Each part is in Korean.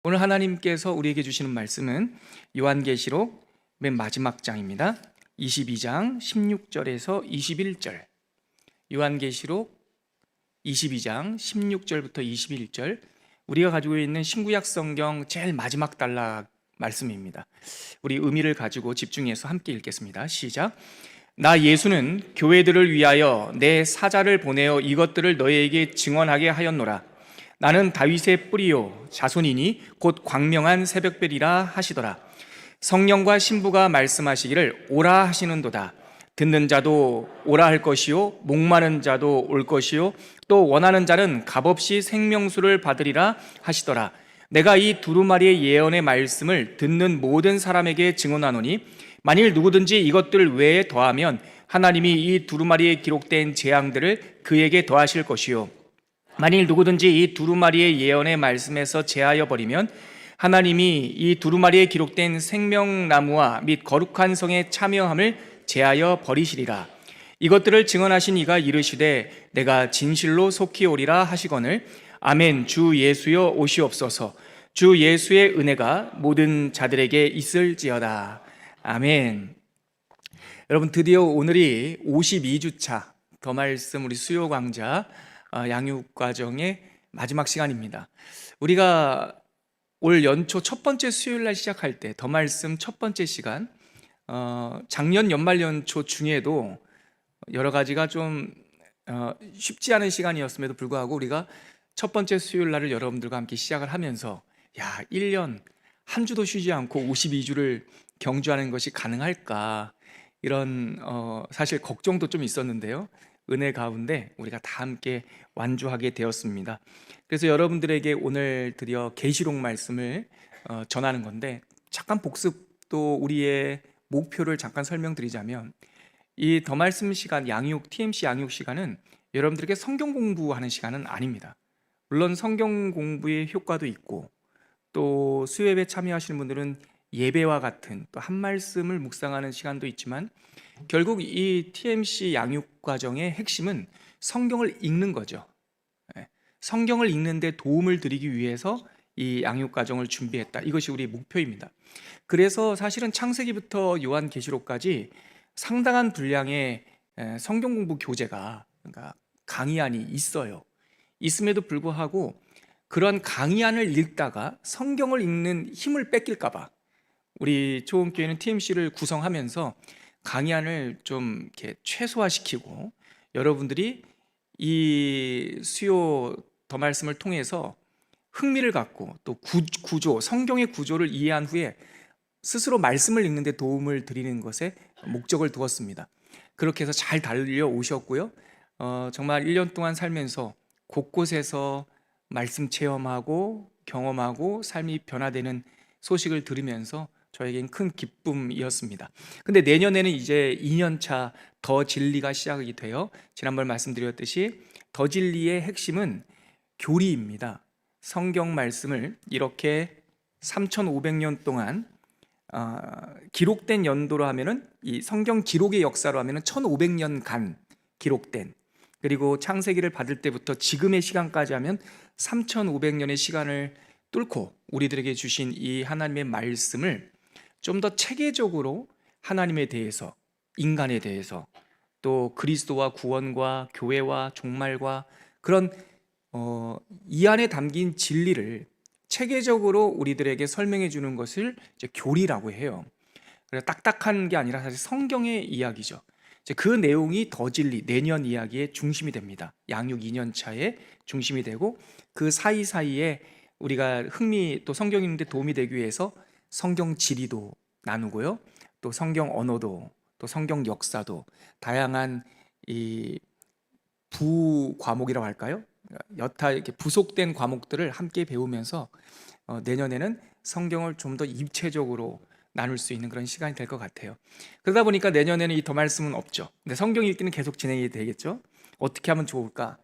오늘 하나님께서 우리에게 주시는 말씀은 요한계시록 맨 마지막 장입니다. 22장 16절에서 21절. 요한계시록 22장 16절부터 21절. 우리가 가지고 있는 신구약 성경 제일 마지막 단락 말씀입니다. 우리 의미를 가지고 집중해서 함께 읽겠습니다. 시작. 나 예수는 교회들을 위하여 내 사자를 보내어 이것들을 너희에게 증언하게 하였노라. 나는 다윗의 뿌리요 자손이니 곧 광명한 새벽별이라 하시더라. 성령과 신부가 말씀하시기를 오라 하시는도다. 듣는 자도 오라 할 것이요 목마른 자도 올 것이요 또 원하는 자는 값없이 생명수를 받으리라 하시더라. 내가 이 두루마리의 예언의 말씀을 듣는 모든 사람에게 증언하노니 만일 누구든지 이것들 외에 더하면 하나님이 이 두루마리에 기록된 재앙들을 그에게 더하실 것이요 만일 누구든지 이 두루마리의 예언의 말씀에서 제하여 버리면 하나님이 이 두루마리에 기록된 생명나무와 및 거룩한 성의 참여함을 제하여 버리시리라. 이것들을 증언하신 이가 이르시되 내가 진실로 속히 오리라 하시거늘 아멘. 주 예수여 오시옵소서. 주 예수의 은혜가 모든 자들에게 있을지어다. 아멘. 여러분, 드디어 오늘이 52주차 더 말씀 우리 수요 강좌 양육 과정의 마지막 시간입니다. 우리가 올 연초 첫 번째 수요일 날 시작할 때 더 말씀 첫 번째 시간, 작년 연말 연초 중에도 여러 가지가 좀 쉽지 않은 시간이었음에도 불구하고 우리가 첫 번째 수요일 날을 여러분들과 함께 시작을 하면서 1년 한 주도 쉬지 않고 52주를 경주하는 것이 가능할까, 이런 사실 걱정도 좀 있었는데요. 은혜 가운데 우리가 다 함께 완주하게 되었습니다. 그래서 여러분들에게 오늘 드디어 계시록 말씀을 전하는 건데, 잠깐 복습도 우리의 목표를 잠깐 설명드리자면, 이 더 말씀 시간 TMC 양육 시간은 여러분들에게 성경 공부하는 시간은 아닙니다. 물론 성경 공부의 효과도 있고, 또 수요예배 참여하시는 분들은 예배와 같은 또 한 말씀을 묵상하는 시간도 있지만, 결국 이 TMC 양육 과정의 핵심은 성경을 읽는 거죠. 성경을 읽는데 도움을 드리기 위해서 이 양육 과정을 준비했다. 이것이 우리의 목표입니다. 그래서 사실은 창세기부터 요한계시록까지 상당한 분량의 성경 공부 교재가, 그러니까 강의안이 있어요. 있음에도 불구하고 그런 강의안을 읽다가 성경을 읽는 힘을 뺏길까 봐 우리 초원교회는 TMC를 구성하면서 강의안을 좀 이렇게 최소화시키고, 여러분들이 이 수요 더 말씀을 통해서 흥미를 갖고 또 구조, 성경의 구조를 이해한 후에 스스로 말씀을 읽는 데 도움을 드리는 것에 목적을 두었습니다. 그렇게 해서 잘 달려오셨고요. 정말 1년 동안 살면서 곳곳에서 말씀 체험하고 경험하고 삶이 변화되는 소식을 들으면서 저에겐 큰 기쁨이었습니다. 근데 내년에는 이제 2년차 더 진리가 시작이 돼요. 지난번 말씀드렸듯이 더 진리의 핵심은 교리입니다. 성경 말씀을 이렇게 3,500년 동안 기록된 연도로 하면은, 이 성경 기록의 역사로 하면은 1,500년간 기록된, 그리고 창세기를 받을 때부터 지금의 시간까지 하면 3,500년의 시간을 뚫고 우리들에게 주신 이 하나님의 말씀을 좀 더 체계적으로 하나님에 대해서, 인간에 대해서, 또 그리스도와 구원과 교회와 종말과 그런 이 안에 담긴 진리를 체계적으로 우리들에게 설명해 주는 것을 이제 교리라고 해요. 그래서 딱딱한 게 아니라 사실 성경의 이야기죠. 이제 그 내용이 더 진리, 내년 이야기의 중심이 됩니다. 양육 2년 차의 중심이 되고, 그 사이사이에 우리가 또 성경 읽는 데 도움이 되기 위해서 성경 지리도 나누고요, 또 성경 언어도, 또 성경 역사도, 다양한 이 부과목이라고 할까요? 여타 이렇게 부속된 과목들을 함께 배우면서 내년에는 성경을 좀 더 입체적으로 나눌 수 있는 그런 시간이 될 것 같아요. 그러다 보니까 내년에는 이 더 말씀은 없죠. 근데 성경 읽기는 계속 진행이 되겠죠. 어떻게 하면 좋을까?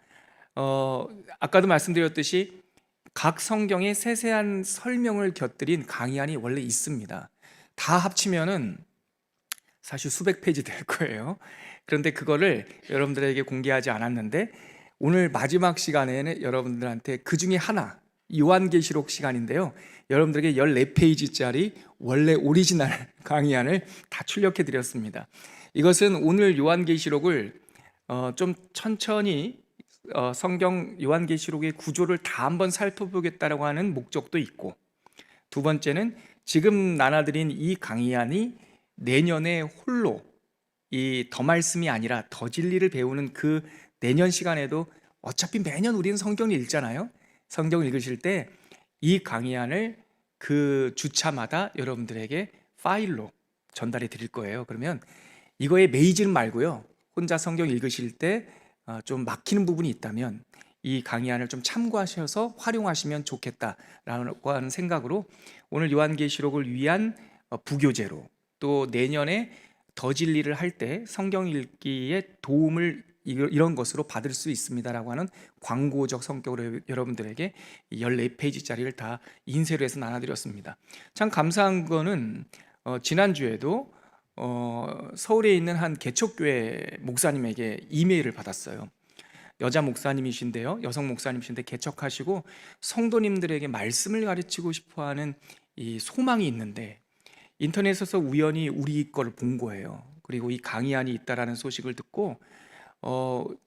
아까도 말씀드렸듯이 각 성경의 세세한 설명을 곁들인 강의안이 원래 있습니다. 다 합치면은 사실 수백 페이지 될 거예요. 그런데 그거를 여러분들에게 공개하지 않았는데, 오늘 마지막 시간에는 여러분들한테 그 중에 하나, 요한계시록 시간인데요. 여러분들에게 14페이지짜리 원래 오리지널 강의안을 다 출력해 드렸습니다. 이것은 오늘 요한계시록을 좀 천천히 성경 요한계시록의 구조를 다 한번 살펴보겠다라고 하는 목적도 있고, 두 번째는 지금 나눠드린 이 강의안이 내년에 홀로 이 더 말씀이 아니라 더 진리를 배우는 그 내년 시간에도 어차피 매년 우리는 성경을 읽잖아요. 성경을 읽으실 때 이 강의안을 그 주차마다 여러분들에게 파일로 전달해 드릴 거예요. 그러면 이거에 매이지는 말고요, 혼자 성경 읽으실 때 좀 막히는 부분이 있다면 이 강의안을 좀 참고하셔서 활용하시면 좋겠다라고 하는 생각으로 오늘 요한계시록을 위한 부교재로, 또 내년에 더 진리를 할 때 성경 읽기에 도움을 이런 것으로 받을 수 있습니다라고 하는 광고적 성격으로 여러분들에게 14페이지짜리를 다 인쇄로 해서 나눠드렸습니다. 참 감사한 거는 지난주에도 서울에 있는 한 개척교회 목사님에게 이메일을 받았어요. 여자 목사님이신데요, 여성 목사님이신데 개척하시고 성도님들에게 말씀을 가르치고 싶어하는 이 소망이 있는데 인터넷에서 우연히 우리 거를 본 거예요. 그리고 이 강의안이 있다라는 소식을 듣고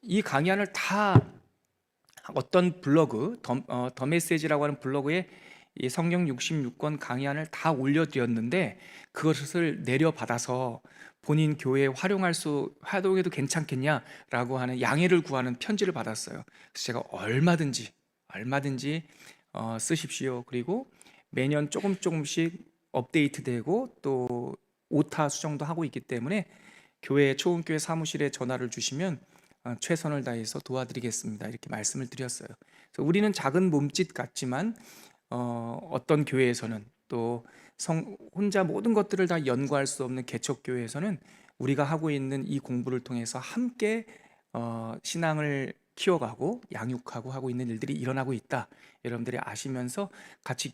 이 강의안을 다 어떤 블로그 더 메시지라고 하는 블로그에 이 성경 66권 강의안을 다 올려드렸는데 그것을 내려받아서 본인 교회에 활용해도 괜찮겠냐라고 하는 양해를 구하는 편지를 받았어요. 그래서 제가 얼마든지 쓰십시오. 그리고 매년 조금씩 업데이트되고 또 오타 수정도 하고 있기 때문에 교회 초음교회 사무실에 전화를 주시면 최선을 다해서 도와드리겠습니다, 이렇게 말씀을 드렸어요. 그래서 우리는 작은 몸짓 같지만 어떤 교회에서는 또 혼자 모든 것들을 다 연구할 수 없는 개척교회에서는 우리가 하고 있는 이 공부를 통해서 함께 신앙을 키워가고 양육하고 하고 있는 일들이 일어나고 있다, 여러분들이 아시면서 같이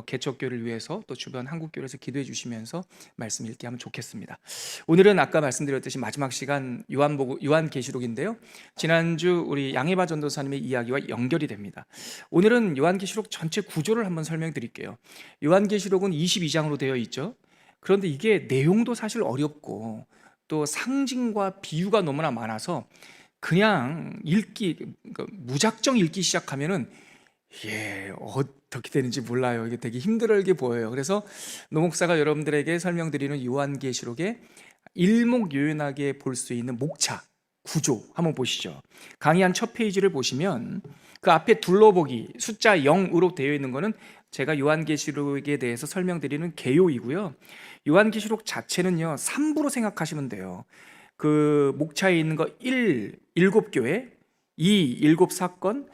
개척교회를 위해서 또 주변 한국교회에서 기도해 주시면서 말씀 읽게 하면 좋겠습니다. 오늘은 아까 말씀드렸듯이 마지막 시간 요한계시록인데요, 지난주 우리 양해바 전도사님의 이야기와 연결이 됩니다. 오늘은 요한계시록 전체 구조를 한번 설명해 드릴게요. 요한계시록은 22장으로 되어 있죠. 그런데 이게 내용도 사실 어렵고 또 상징과 비유가 너무나 많아서 그냥 무작정 읽기 시작하면은 어떻게 되는지 몰라요. 이게 되게 힘들게 보여요. 그래서 노 목사가 여러분들에게 설명드리는 요한계시록의 일목요연하게 볼 수 있는 목차, 구조 한번 보시죠. 강의한 첫 페이지를 보시면 그 앞에 둘러보기 숫자 0으로 되어 있는 거는 제가 요한계시록에 대해서 설명드리는 개요이고요. 요한계시록 자체는요 3부로 생각하시면 돼요. 그 목차에 있는 거 1, 7교회, 2, 7사건,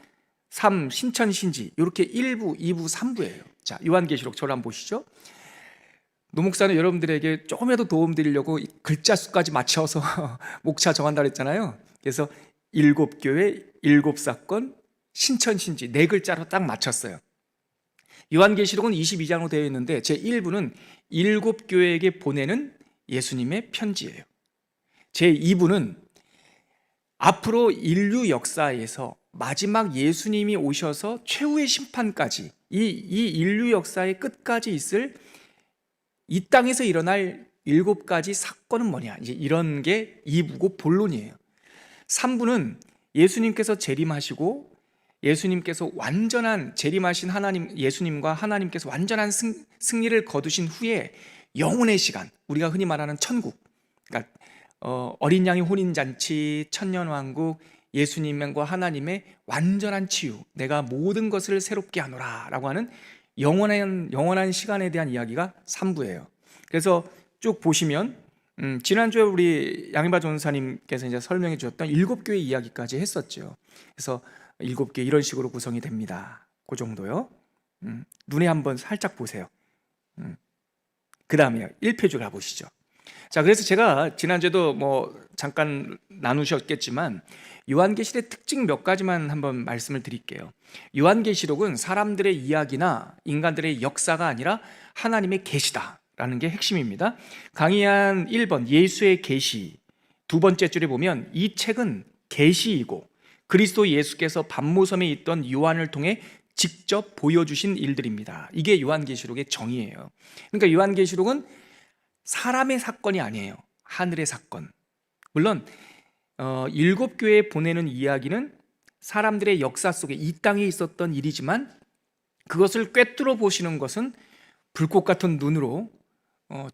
3, 신천신지, 이렇게 1부, 2부, 3부예요. 자, 요한계시록 저를 한번 보시죠. 노 목사는 여러분들에게 조금이라도 도움 드리려고 글자 수까지 맞춰서 목차 정한다고 했잖아요. 그래서 7교회, 7사건, 신천신지 4글자로 딱 맞췄어요. 요한계시록은 22장으로 되어 있는데 제 1부는 7교회에게 보내는 예수님의 편지예요. 제 2부는 앞으로 인류 역사에서 마지막 예수님이 오셔서 최후의 심판까지 이 인류 역사의 끝까지 있을 이 땅에서 일어날 7가지 사건은 뭐냐, 이제 이런 게 2부고 본론이에요. 3부는 예수님께서 재림하시고 예수님께서 완전한 재림하신 하나님, 예수님과 하나님께서 완전한 승리를 거두신 후에 영혼의 시간, 우리가 흔히 말하는 천국, 그러니까 어린 양의 혼인잔치, 천년왕국, 예수님과 하나님의 완전한 치유, 내가 모든 것을 새롭게 하노라 라고 하는 영원한 시간에 대한 이야기가 3부예요. 그래서 쭉 보시면 지난주에 우리 양희바 전사님께서 이제 설명해 주셨던 7교회 이야기까지 했었죠. 그래서 7개 이런 식으로 구성이 됩니다. 그 정도요. 눈에 한번 살짝 보세요. 그 다음에 1페이지 가보시죠. 자, 그래서 제가 지난주에도 잠깐 나누셨겠지만 요한계시록의 특징 몇 가지만 한번 말씀을 드릴게요. 요한계시록은 사람들의 이야기나 인간들의 역사가 아니라 하나님의 계시다라는 게 핵심입니다. 강의한 1번 예수의 계시, 두 번째 줄에 보면 이 책은 계시이고 그리스도 예수께서 반모섬에 있던 요한을 통해 직접 보여주신 일들입니다. 이게 요한계시록의 정의예요. 그러니까 요한계시록은 사람의 사건이 아니에요. 하늘의 사건. 물론 7교회에 보내는 이야기는 사람들의 역사 속에 이 땅에 있었던 일이지만 그것을 꿰뚫어 보시는 것은 불꽃 같은 눈으로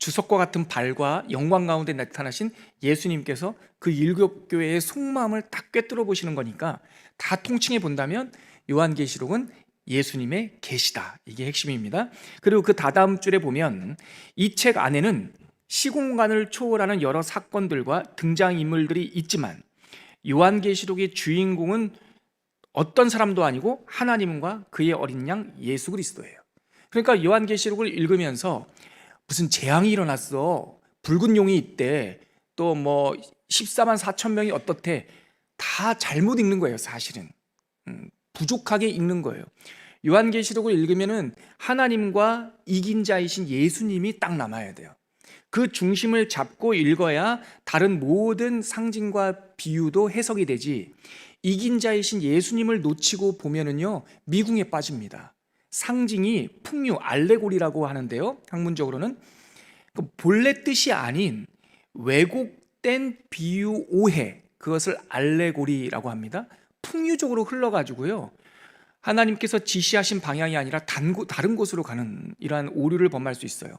주석과 같은 발과 영광 가운데 나타나신 예수님께서 그 7교회의 속마음을 딱 꿰뚫어 보시는 거니까 다 통칭해 본다면 요한계시록은 예수님의 계시다. 이게 핵심입니다. 그리고 그 다다음 줄에 보면 이 책 안에는 시공간을 초월하는 여러 사건들과 등장인물들이 있지만 요한계시록의 주인공은 어떤 사람도 아니고 하나님과 그의 어린 양 예수 그리스도예요. 그러니까 요한계시록을 읽으면서 무슨 재앙이 일어났어, 붉은 용이 있대, 또 뭐 14만 4천 명이 어떻대, 다 잘못 읽는 거예요. 사실은 부족하게 읽는 거예요. 요한계시록을 읽으면은 하나님과 이긴 자이신 예수님이 딱 남아야 돼요. 그 중심을 잡고 읽어야 다른 모든 상징과 비유도 해석이 되지, 이긴 자이신 예수님을 놓치고 보면은요 미궁에 빠집니다. 상징이 풍류, 알레고리라고 하는데요, 학문적으로는 본래 뜻이 아닌 왜곡된 비유 오해, 그것을 알레고리라고 합니다. 풍류적으로 흘러가지고요 하나님께서 지시하신 방향이 아니라 다른 곳으로 가는 이러한 오류를 범할 수 있어요.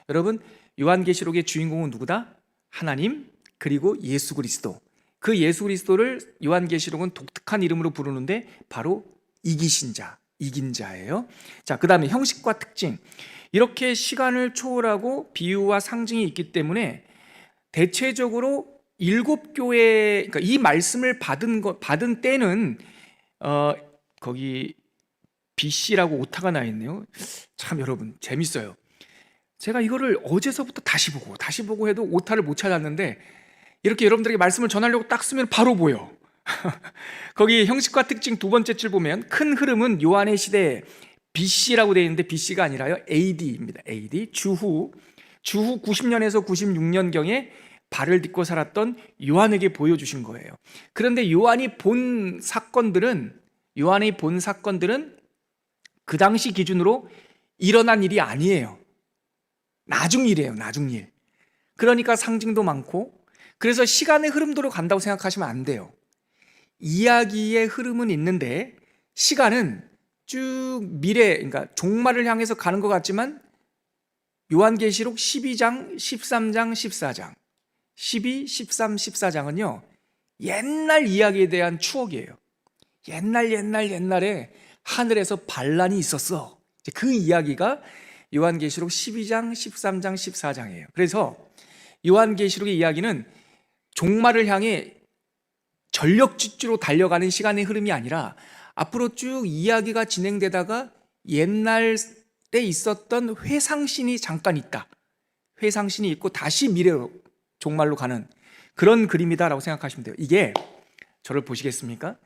여러분, 요한계시록의 주인공은 누구다? 하나님, 그리고 예수 그리스도. 그 예수 그리스도를 요한계시록은 독특한 이름으로 부르는데 바로 이기신 자, 이긴 자예요. 자, 그 다음에 형식과 특징. 이렇게 시간을 초월하고 비유와 상징이 있기 때문에 대체적으로 7교회, 그러니까 이 말씀을 받은 때는 거기 BC라고 오타가 나 있네요. 참 여러분 재밌어요. 제가 이거를 어제서부터 다시 보고 해도 오타를 못 찾았는데 이렇게 여러분들에게 말씀을 전하려고 딱 쓰면 바로 보여. 거기 형식과 특징 두 번째 줄 보면 큰 흐름은 요한의 시대 BC라고 되어 있는데 BC가 아니라요 AD입니다. AD 주후 90년에서 96년경에 발을 딛고 살았던 요한에게 보여주신 거예요. 그런데 요한이 본 사건들은 그 당시 기준으로 일어난 일이 아니에요. 나중 일이에요. 나중 일. 그러니까 상징도 많고, 그래서 시간의 흐름도로 간다고 생각하시면 안 돼요. 이야기의 흐름은 있는데 시간은 쭉 미래, 그러니까 종말을 향해서 가는 것 같지만 요한계시록 12장, 13장, 14장 12, 13, 14장은요 옛날 이야기에 대한 추억이에요. 옛날에 하늘에서 반란이 있었어. 그 이야기가 요한계시록 12장, 13장, 14장이에요. 그래서 요한계시록의 이야기는 종말을 향해 전력질주로 달려가는 시간의 흐름이 아니라 앞으로 쭉 이야기가 진행되다가 옛날에 있었던 회상신이 잠깐 있다. 회상신이 있고 다시 미래로 종말로 가는 그런 그림이다라고 생각하시면 돼요. 이게 저를 보시겠습니까?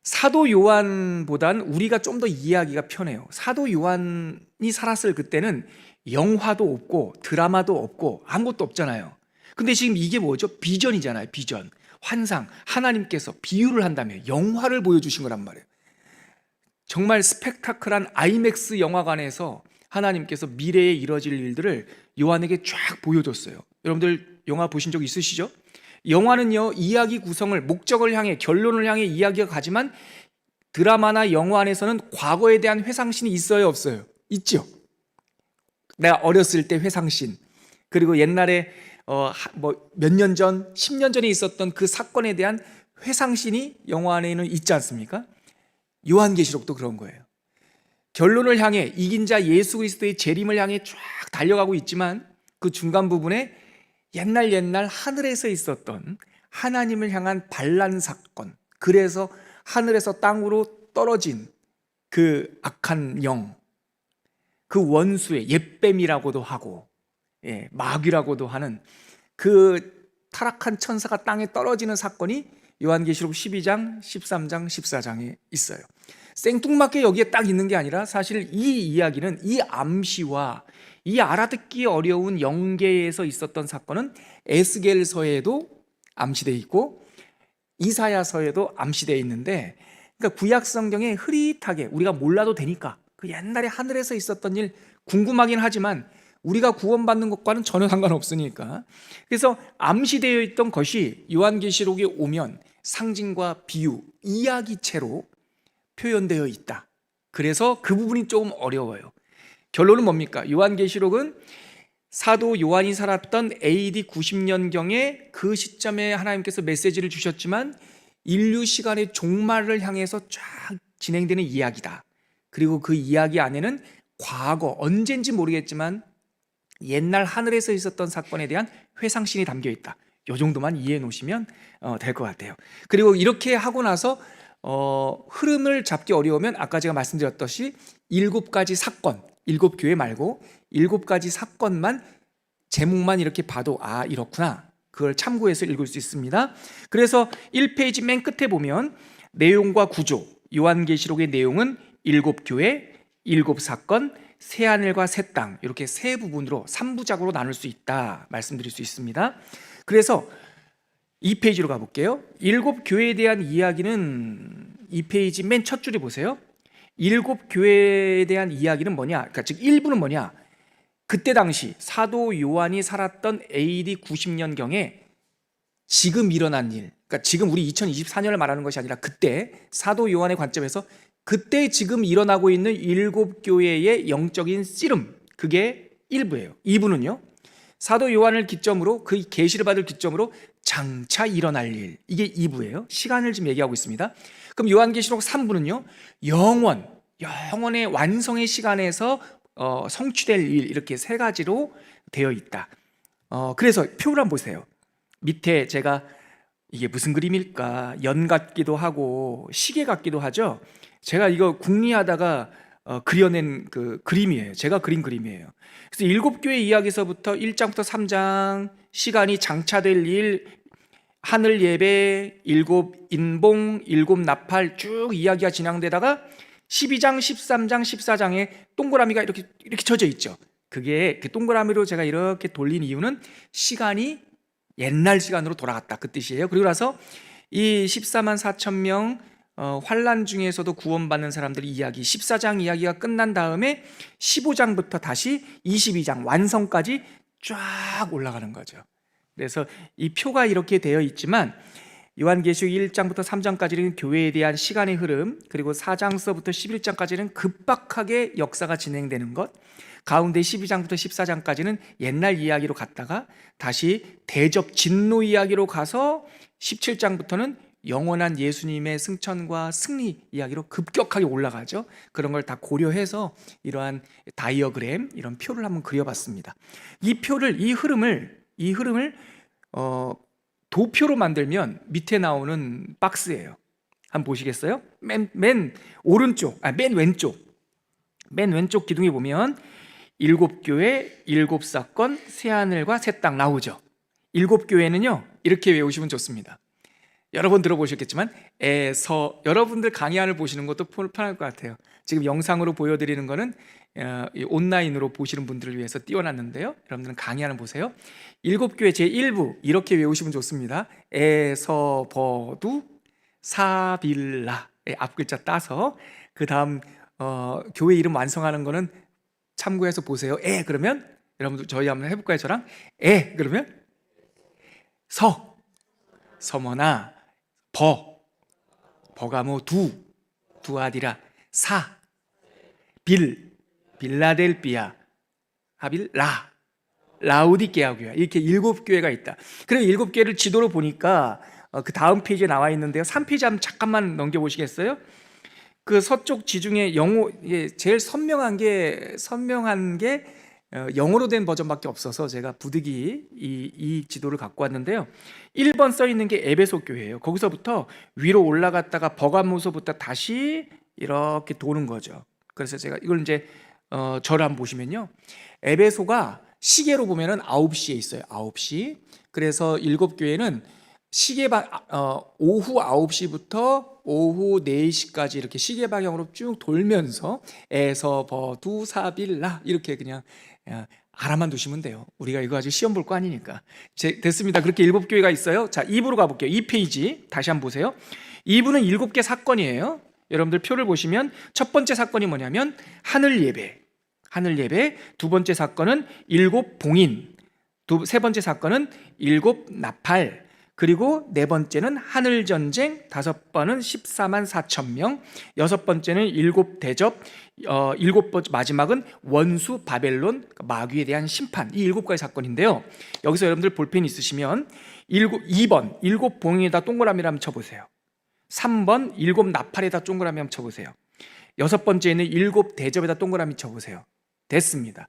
사도 요한보단 우리가 좀 더 이해하기가 편해요. 사도 요한이 살았을 그때는 영화도 없고 드라마도 없고 아무것도 없잖아요. 근데 지금 이게 뭐죠? 비전이잖아요. 비전, 환상. 하나님께서 비유를 한다면 영화를 보여주신 거란 말이에요. 정말 스펙타클한 아이맥스 영화관에서 하나님께서 미래에 이뤄질 일들을 요한에게 쫙 보여줬어요. 여러분들 영화 보신 적 있으시죠? 영화는요 이야기 구성을, 목적을 향해, 결론을 향해 이야기가 가지만 드라마나 영화 안에서는 과거에 대한 회상신이 있어요, 없어요? 있죠. 내가 어렸을 때 회상신, 그리고 옛날에 몇 년 전, 10년 전에 있었던 그 사건에 대한 회상신이 영화 안에는 있지 않습니까? 요한계시록도 그런 거예요. 결론을 향해 이긴 자 예수 그리스도의 재림을 향해 쫙 달려가고 있지만 그 중간 부분에 옛날 하늘에서 있었던 하나님을 향한 반란 사건, 그래서 하늘에서 땅으로 떨어진 그 악한 영, 그 원수의 옛뱀이라고도 하고 마귀라고도 하는 그 타락한 천사가 땅에 떨어지는 사건이 요한계시록 12장, 13장, 14장에 있어요. 생뚱맞게 여기에 딱 있는 게 아니라 사실 이 이야기는, 이 암시와 이 알아듣기 어려운 영계에서 있었던 사건은 에스겔서에도 암시되어 있고 이사야서에도 암시되어 있는데, 그러니까 구약 성경에 흐릿하게 우리가 몰라도 되니까 그 옛날에 하늘에서 있었던 일 궁금하긴 하지만 우리가 구원받는 것과는 전혀 상관없으니까, 그래서 암시되어 있던 것이 요한계시록에 오면 상징과 비유, 이야기체로 표현되어 있다. 그래서 그 부분이 조금 어려워요. 결론은 뭡니까? 요한계시록은 사도 요한이 살았던 AD 90년경에 그 시점에 하나님께서 메시지를 주셨지만 인류 시간의 종말을 향해서 쫙 진행되는 이야기다. 그리고 그 이야기 안에는 과거, 언젠지 모르겠지만 옛날 하늘에서 있었던 사건에 대한 회상신이 담겨 있다. 이 정도만 이해해 놓으시면 될 것 같아요. 그리고 이렇게 하고 나서 흐름을 잡기 어려우면 아까 제가 말씀드렸듯이 7가지 사건, 7교회 말고 7가지 사건만 제목만 이렇게 봐도 아 이렇구나, 그걸 참고해서 읽을 수 있습니다. 그래서 1페이지 맨 끝에 보면 내용과 구조, 요한계시록의 내용은 7교회, 7사건, 새하늘과 새 땅, 이렇게 세 부분으로 3부작으로 나눌 수 있다 말씀드릴 수 있습니다. 그래서 2페이지로 가볼게요. 7교회에 대한 이야기는 2페이지 맨 첫 줄에 보세요. 7교회에 대한 이야기는 뭐냐, 그러니까 즉 1부는 뭐냐, 그때 당시 사도 요한이 살았던 AD 90년경에 지금 일어난 일, 그러니까 지금 우리 2024년을 말하는 것이 아니라 그때 사도 요한의 관점에서 그때 지금 일어나고 있는 7교회의 영적인 씨름, 그게 1부예요. 2부는요, 사도 요한을 기점으로, 그 계시를 받을 기점으로 장차 일어날 일, 이게 2부예요. 시간을 지금 얘기하고 있습니다. 그럼 요한계시록 3부는요, 영원의 완성의 시간에서 성취될 일, 이렇게 세 가지로 되어 있다. 그래서 표를 한번 보세요. 밑에 제가 이게 무슨 그림일까, 연 같기도 하고 시계 같기도 하죠. 제가 이거 궁리하다가 그려낸 그 그림이에요. 제가 그린 그림이에요. 그래서 7교회 이야기서부터 1장부터 3장, 시간이 장차될 일, 하늘 예배, 7인봉, 7나팔 쭉 이야기가 진행되다가 12장, 13장, 14장에 동그라미가 이렇게 쳐져 있죠. 그게 그 동그라미로 제가 이렇게 돌린 이유는 시간이 옛날 시간으로 돌아갔다, 그 뜻이에요. 그리고 나서 이 14만 4천 명 환난 중에서도 구원받는 사람들 이야기, 14장 이야기가 끝난 다음에 15장부터 다시 22장 완성까지 쫙 올라가는 거죠. 그래서 이 표가 이렇게 되어 있지만 요한계시록 1장부터 3장까지는 교회에 대한 시간의 흐름, 그리고 4장서부터 11장까지는 급박하게 역사가 진행되는 것, 가운데 12장부터 14장까지는 옛날 이야기로 갔다가 다시 대접 진노 이야기로 가서 17장부터는 영원한 예수님의 승천과 승리 이야기로 급격하게 올라가죠. 그런 걸 다 고려해서 이러한 다이어그램, 이런 표를 한번 그려봤습니다. 이 표를, 이 흐름을 도표로 만들면 밑에 나오는 박스예요. 한번 보시겠어요? 맨 오른쪽, 맨 왼쪽 기둥에 보면 7교회, 7사건, 새하늘과 새 땅 나오죠. 7교회는요 이렇게 외우시면 좋습니다. 여러 번 들어보셨겠지만 여러분들 강의안을 보시는 것도 편할 것 같아요. 지금 영상으로 보여드리는 거는 온라인으로 보시는 분들을 위해서 띄워놨는데요, 여러분들은 강의안을 보세요. 7교회 제1부 이렇게 외우시면 좋습니다. 에서버두 사빌라, 앞글자 따서 그 다음 교회 이름 완성하는 거는 참고해서 보세요. 그러면 여러분들 저희 한번 해볼까요? 저랑 그러면 서머나, 버가모 두아디라, 빌라델비아, 하빌 라우디게아 교회, 이렇게 7교회가 있다. 그리고 7교회를 지도로 보니까 그 다음 페이지에 나와 있는데요, 3페이지 한번 잠깐만 넘겨보시겠어요? 그 서쪽 지중해 제일 선명한 게 영어로 된 버전밖에 없어서 제가 부득이 이 지도를 갖고 왔는데요, 1번 써 있는 게 에베소 교회예요. 거기서부터 위로 올라갔다가 버가모서부터 다시 이렇게 도는 거죠. 그래서 제가 이걸 이제 저를 한번 보시면요, 에베소가 시계로 보면은 9시에 있어요. 9시. 그래서 7교회는 오후 9시부터 오후 4시까지 이렇게 시계 방향으로 쭉 돌면서 에서버두사빌라 이렇게 그냥 알아만 두시면 돼요. 우리가 이거 아직 시험 볼 거 아니니까. 됐습니다. 그렇게 7교회가 있어요. 자, 2부로 가볼게요. 2페이지 다시 한번 보세요. 2부는 7개 사건이에요. 여러분들 표를 보시면 첫 번째 사건이 뭐냐면 하늘 예배. 두 번째 사건은 일곱 봉인. 세 번째 사건은 일곱 나팔. 그리고 네 번째는 하늘 전쟁, 다섯 번은 14만 4천 명, 여섯 번째는 일곱 대접, 일곱 번째 마지막은 원수 바벨론 마귀에 대한 심판. 이 일곱 가지 사건인데요. 여기서 여러분들 볼펜 있으시면 2번 일곱 봉인에다 동그라미를 한번 쳐보세요. 3번 일곱 나팔에다 동그라미 한번 쳐보세요. 여섯 번째는 일곱 대접에다 동그라미 쳐보세요. 됐습니다.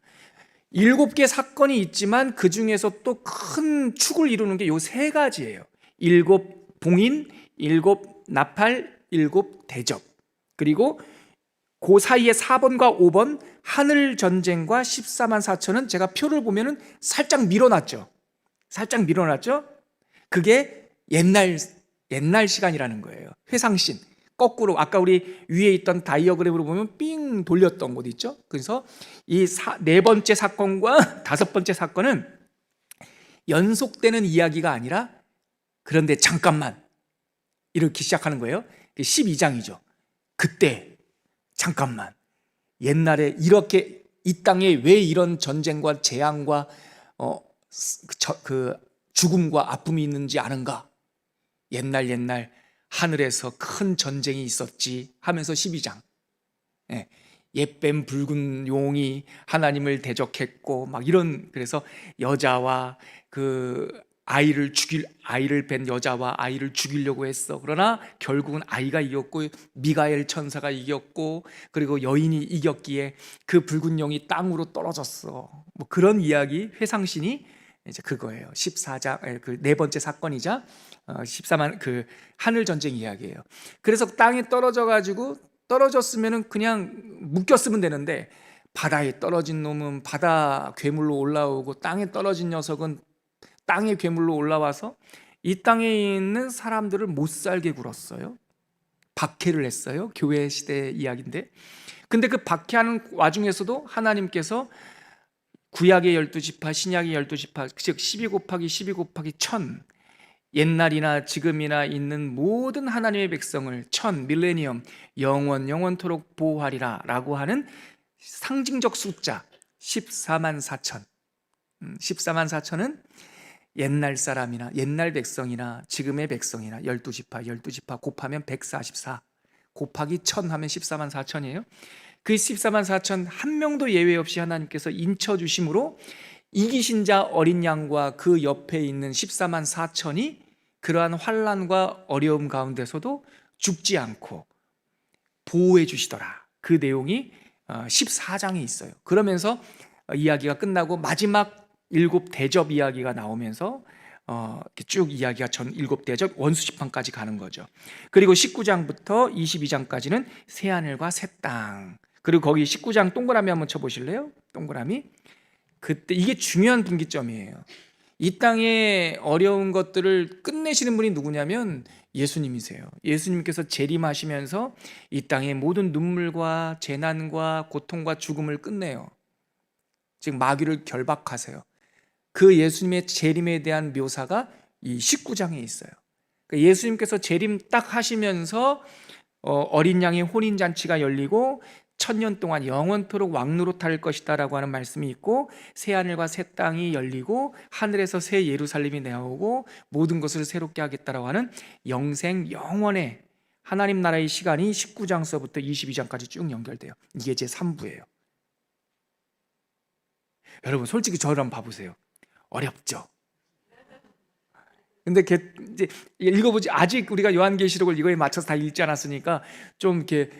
7개 사건이 있지만 그 중에서 또 큰 축을 이루는 게 요 세 가지예요. 일곱 봉인, 일곱 나팔, 일곱 대접. 그리고 그 사이에 4번과 5번 하늘 전쟁과 14만 4천은 제가 표를 보면은 살짝 밀어놨죠. 그게 옛날 시간이라는 거예요. 회상신. 거꾸로 아까 우리 위에 있던 다이어그램으로 보면 삥 돌렸던 곳 있죠. 그래서 이 네 번째 사건과 다섯 번째 사건은 연속되는 이야기가 아니라 그런데 잠깐만 이렇게 시작하는 거예요. 12장이죠. 그때 잠깐만 옛날에 이렇게 이 땅에 왜 이런 전쟁과 재앙과 그 죽음과 아픔이 있는지 아는가? 옛날 하늘에서 큰 전쟁이 있었지 하면서 12장. 옛뱀 붉은 용이 하나님을 대적했고 막 이런, 그래서 여자와 그 아이를 뵌 여자와 아이를 죽이려고 했어. 그러나 결국은 아이가 이겼고 미가엘 천사가 이겼고 그리고 여인이 이겼기에 그 붉은 용이 땅으로 떨어졌어. 뭐 그런 이야기, 회상신이 이제 그거예요. 14장 그 네 번째 사건이자 14만 그 하늘 전쟁 이야기예요. 그래서 땅에 떨어졌으면은 그냥 묶였으면 되는데 바다에 떨어진 놈은 바다 괴물로 올라오고 땅에 떨어진 녀석은 땅의 괴물로 올라와서 이 땅에 있는 사람들을 못 살게 굴었어요. 박해를 했어요. 교회 시대 이야기인데. 근데 그 박해하는 와중에서도 하나님께서 구약의 12지파, 신약의 12지파, 즉 12 곱하기 12 곱하기 1000, 옛날이나 지금이나 있는 모든 하나님의 백성을 밀레니엄, 영원토록 보호하리라 라고 하는 상징적 숫자 14만 4천. 14만 4천은 옛날 사람이나 옛날 백성이나 지금의 백성이나 12지파 곱하면 144, 곱하기 1000 하면 14만 4천이에요. 그 14만 4천 한 명도 예외 없이 하나님께서 인쳐주심으로 이기신 자 어린 양과 그 옆에 있는 14만 4천이 그러한 환난과 어려움 가운데서도 죽지 않고 보호해 주시더라. 그 내용이 14장에 있어요. 그러면서 이야기가 끝나고 마지막 일곱 대접 이야기가 나오면서 쭉 이야기가 일곱 대접 원수지판까지 가는 거죠. 그리고 19장부터 22장까지는 새하늘과 새 땅. 그리고 거기 19장 동그라미 한번 쳐보실래요? 동그라미. 그때 이게 중요한 분기점이에요. 이 땅의 어려운 것들을 끝내시는 분이 누구냐면 예수님이세요. 예수님께서 재림하시면서 이 땅의 모든 눈물과 재난과 고통과 죽음을 끝내요. 즉 마귀를 결박하세요. 그 예수님의 재림에 대한 묘사가 이 19장에 있어요. 그러니까 예수님께서 재림 딱 하시면서 어린 양의 혼인잔치가 열리고 1000년 동안 영원토록 왕노릇할 것이다 라고 하는 말씀이 있고, 새하늘과 새 땅이 열리고 하늘에서 새 예루살렘이 내려오고 모든 것을 새롭게 하겠다라고 하는 영생 영원의 하나님 나라의 시간이 19장서부터 22장까지 쭉 연결돼요. 이게 제 3부예요. 여러분 솔직히 저를 한번 봐보세요. 어렵죠? 근데 이제 읽어보지, 아직 우리가 요한계시록을 이거에 맞춰서 다 읽지 않았으니까 좀 이렇게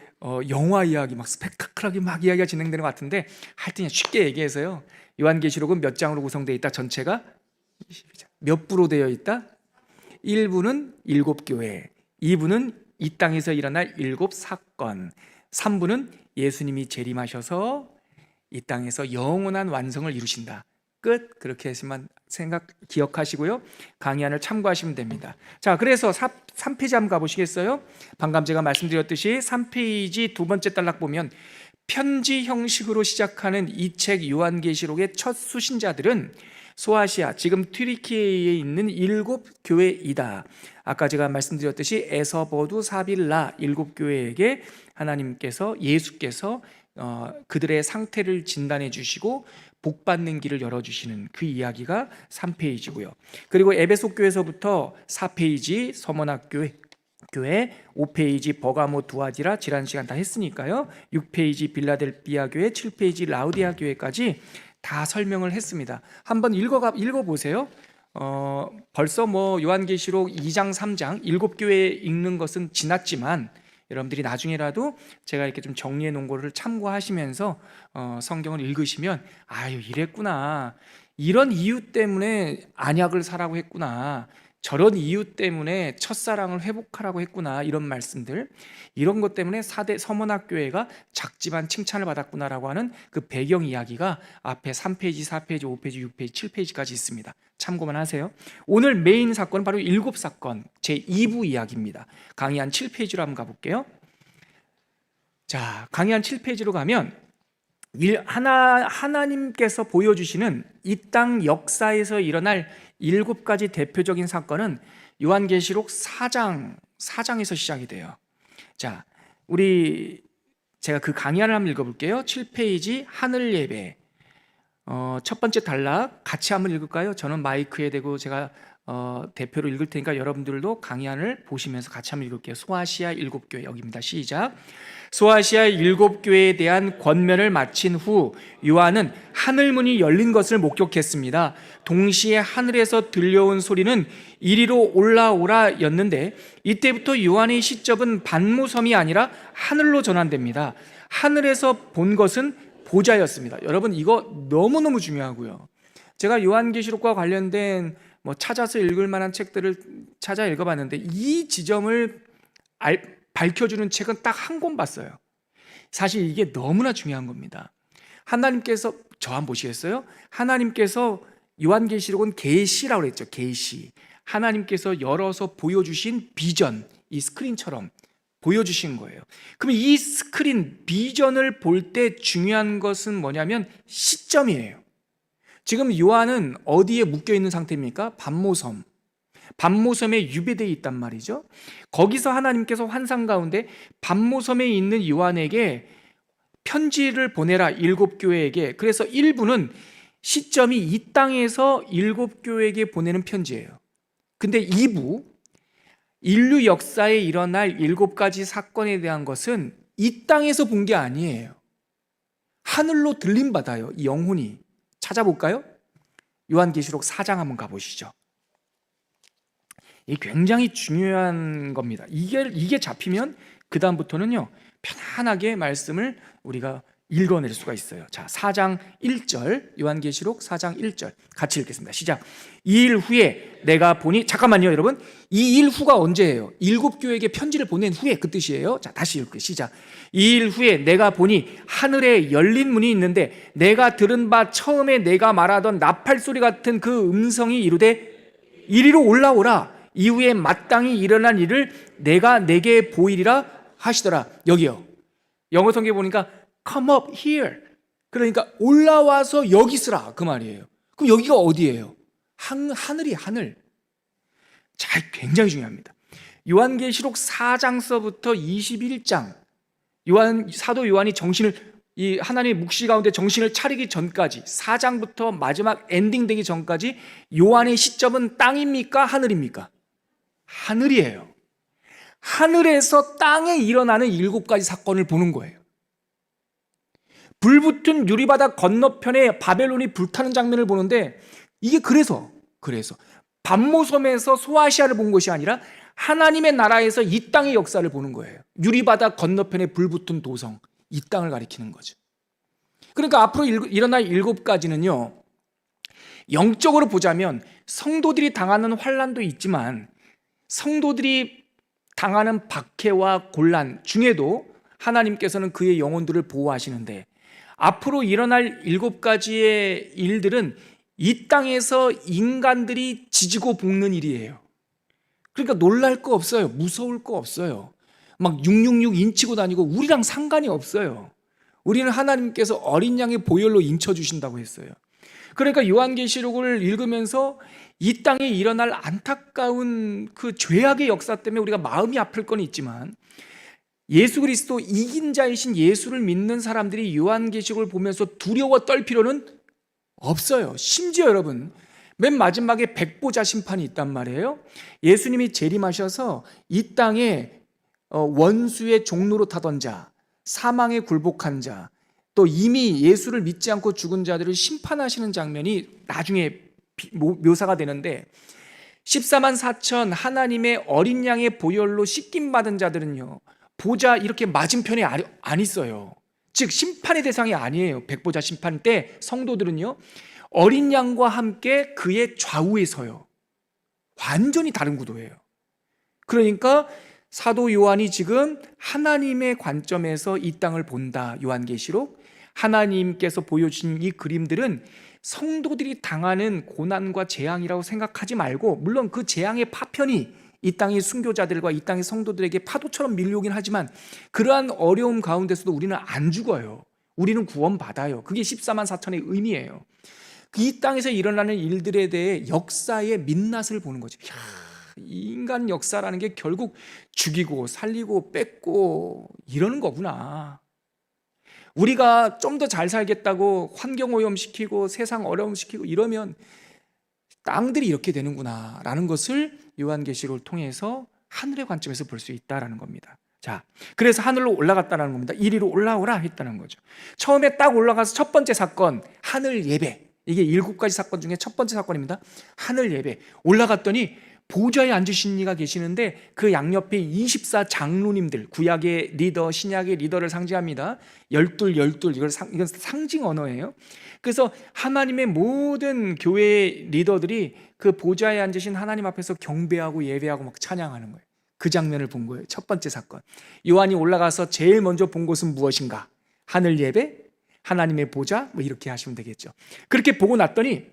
영화 이야기 막 스펙타클하게 막 이야기가 진행되는 것 같은데, 하여튼 쉽게 얘기해서요, 요한계시록은 몇 장으로 구성되어 있다? 전체가 22장. 몇 부로 되어 있다? 1부는 7교회, 2부는 이 땅에서 일어날 7사건, 3부는 예수님이 재림하셔서 이 땅에서 영원한 완성을 이루신다. 끝. 그렇게 해서만 기억하시고요, 강의안을 참고하시면 됩니다. 자, 그래서 3페이지 한번 가보시겠어요? 방금 제가 말씀드렸듯이 3페이지 두 번째 단락 보면 편지 형식으로 시작하는 이 책 요한계시록의 첫 수신자들은 소아시아, 지금 튀르키예에 있는 7교회이다. 아까 제가 말씀드렸듯이 에서버두 사빌라 7교회에게 하나님께서, 예수께서 그들의 상태를 진단해 주시고 복받는 길을 열어주시는 그 이야기가 3페이지고요. 그리고 에베소 교회에서부터 4페이지 서머나교회, 5페이지 버가모 두아디라 지난 시간 다 했으니까요. 6페이지 빌라델비아 교회, 7페이지 라우디아 교회까지 다 설명을 했습니다. 한번 읽어보세요. 벌써 요한계시록 2장 3장 7교회 읽는 것은 지났지만 여러분들이 나중에라도 제가 이렇게 좀 정리해 놓은 거를 참고하시면서 성경을 읽으시면 아유, 이랬구나, 이런 이유 때문에 안약을 사라고 했구나, 저런 이유 때문에 첫사랑을 회복하라고 했구나, 이런 말씀들, 이런 것 때문에 서문학교회가 작지만 칭찬을 받았구나라고 하는 그 배경 이야기가 앞에 3페이지, 4페이지, 5페이지, 6페이지, 7페이지까지 있습니다. 참고만 하세요. 오늘 메인 사건은 바로 7사건 제2부 이야기입니다. 강의 한 7페이지로 한번 가볼게요. 자, 강의 한 7페이지로 가면 하나님께서 보여주시는 이 땅 역사에서 일어날 7가지 대표적인 사건은 요한계시록 4장에서 시작이 돼요. 자, 제가 그 강의안을 한번 읽어볼게요. 7페이지 하늘 예배. 첫 번째 단락 같이 한번 읽을까요? 저는 마이크에 대고 제가 대표로 읽을 테니까 여러분들도 강의안을 보시면서 같이 한번 읽을게요. 소아시아 7교회, 여기입니다. 시작. 소아시아 7교회에 대한 권면을 마친 후 요한은 하늘문이 열린 것을 목격했습니다. 동시에 하늘에서 들려온 소리는 이리로 올라오라 였는데, 이때부터 요한의 시점은 반모섬이 아니라 하늘로 전환됩니다. 하늘에서 본 것은 보좌였습니다. 여러분, 이거 너무너무 중요하고요. 제가 요한계시록과 관련된 찾아서 읽을 만한 책들을 찾아 읽어봤는데 이 지점을 밝혀주는 책은 딱 한 권 봤어요. 사실 이게 너무나 중요한 겁니다. 하나님께서, 저 한번 보시겠어요? 하나님께서 요한계시록은 계시라고 그랬죠. 계시. 하나님께서 열어서 보여주신 비전, 이 스크린처럼 보여주신 거예요. 그럼 이 스크린, 비전을 볼 때 중요한 것은 뭐냐면 시점이에요. 지금 요한은 어디에 묶여있는 상태입니까? 반모섬. 반모섬에 유배되어 있단 말이죠. 거기서 하나님께서 환상 가운데 반모섬에 있는 요한에게 편지를 보내라, 7교회에게. 그래서 1부는 시점이 이 땅에서 7교회에게 보내는 편지예요. 근데 2부, 인류 역사에 일어날 7가지 사건에 대한 것은 이 땅에서 본 게 아니에요. 하늘로 들림받아요, 이 영혼이. 찾아볼까요? 요한계시록 4장 한번 가보시죠. 이게 굉장히 중요한 겁니다. 이게 잡히면 그 다음부터는요, 편안하게 말씀을 우리가 읽어낼 수가 있어요. 자, 4장 1절, 요한계시록 4장 1절 같이 읽겠습니다. 시작. 이 일 후에 내가 보니, 잠깐만요 여러분, 이 일 후가 언제예요? 7교회에게 편지를 보낸 후에 그 뜻이에요. 자, 다시 읽을게요. 시작. 이 일 후에 내가 보니 하늘에 열린 문이 있는데 내가 들은 바 처음에 내가 말하던 나팔 소리 같은 그 음성이 이르되 이리로 올라오라. 이후에 마땅히 일어난 일을 내가 내게 보이리라 하시더라. 여기요, 영어 성경에 보니까 come up here, 그러니까 올라와서 여기 있으라, 그 말이에요. 그럼 여기가 어디예요? 하늘이 하늘. 자, 굉장히 중요합니다. 요한계시록 4장서부터 21장, 사도 요한이 이 하나님의 묵시 가운데 정신을 차리기 전까지, 4장부터 마지막 엔딩 되기 전까지 요한의 시점은 땅입니까? 하늘입니까? 하늘이에요. 하늘에서 땅에 일어나는 7가지 사건을 보는 거예요. 불붙은 유리바다 건너편에 바벨론이 불타는 장면을 보는데, 이게 그래서 반모섬에서 소아시아를 본 것이 아니라 하나님의 나라에서 이 땅의 역사를 보는 거예요. 유리바다 건너편에 불붙은 도성, 이 땅을 가리키는 거죠. 그러니까 앞으로 일어날 7가지는요, 영적으로 보자면 성도들이 당하는 환난도 있지만 성도들이 당하는 박해와 곤란 중에도 하나님께서는 그의 영혼들을 보호하시는데, 앞으로 일어날 7가지의 일들은 이 땅에서 인간들이 지지고 볶는 일이에요. 그러니까 놀랄 거 없어요. 무서울 거 없어요. 막 666 인치고 다니고 우리랑 상관이 없어요. 우리는 하나님께서 어린 양의 보혈로 인쳐주신다고 했어요. 그러니까 요한계시록을 읽으면서 이 땅에 일어날 안타까운 그 죄악의 역사 때문에 우리가 마음이 아플 건 있지만, 예수 그리스도 이긴 자이신 예수를 믿는 사람들이 요한계시록을 보면서 두려워 떨 필요는 없어요. 심지어 여러분, 맨 마지막에 백보자 심판이 있단 말이에요. 예수님이 재림하셔서 이 땅에 원수의 종로로 타던 자, 사망에 굴복한 자, 또 이미 예수를 믿지 않고 죽은 자들을 심판하시는 장면이 나중에 묘사가 되는데, 14만 4천 하나님의 어린 양의 보혈로 씻김받은 자들은요, 보좌 이렇게 맞은편에 안 있어요. 즉 심판의 대상이 아니에요. 백보자 심판 때 성도들은요, 어린 양과 함께 그의 좌우에 서요. 완전히 다른 구도예요. 그러니까 사도 요한이 지금 하나님의 관점에서 이 땅을 본다. 요한계시록, 하나님께서 보여주신 이 그림들은 성도들이 당하는 고난과 재앙이라고 생각하지 말고, 물론 그 재앙의 파편이 이 땅의 순교자들과 이 땅의 성도들에게 파도처럼 밀려오긴 하지만, 그러한 어려움 가운데서도 우리는 안 죽어요. 우리는 구원받아요. 그게 14만 4천의 의미예요. 이 땅에서 일어나는 일들에 대해 역사의 민낯을 보는 거죠. 이야, 인간 역사라는 게 결국 죽이고 살리고 뺏고 이러는 거구나. 우리가 좀 더 잘 살겠다고 환경 오염시키고 세상 어려움시키고 이러면 땅들이 이렇게 되는구나 라는 것을 요한계시록을 통해서 하늘의 관점에서 볼 수 있다는 겁니다. 자, 그래서 하늘로 올라갔다는 겁니다. 이리로 올라오라 했다는 거죠. 처음에 딱 올라가서 첫 번째 사건, 하늘 예배. 이게 7가지 사건 중에 첫 번째 사건입니다. 하늘 예배. 올라갔더니 보좌에 앉으신 이가 계시는데, 그 양옆에 24 장로님들, 구약의 리더, 신약의 리더를 상징합니다. 열둘, 이건 상징 언어예요. 그래서 하나님의 모든 교회 리더들이 그 보좌에 앉으신 하나님 앞에서 경배하고 예배하고 막 찬양하는 거예요. 그 장면을 본 거예요. 첫 번째 사건. 요한이 올라가서 제일 먼저 본 곳은 무엇인가? 하늘 예배, 하나님의 보좌, 뭐 이렇게 하시면 되겠죠. 그렇게 보고 났더니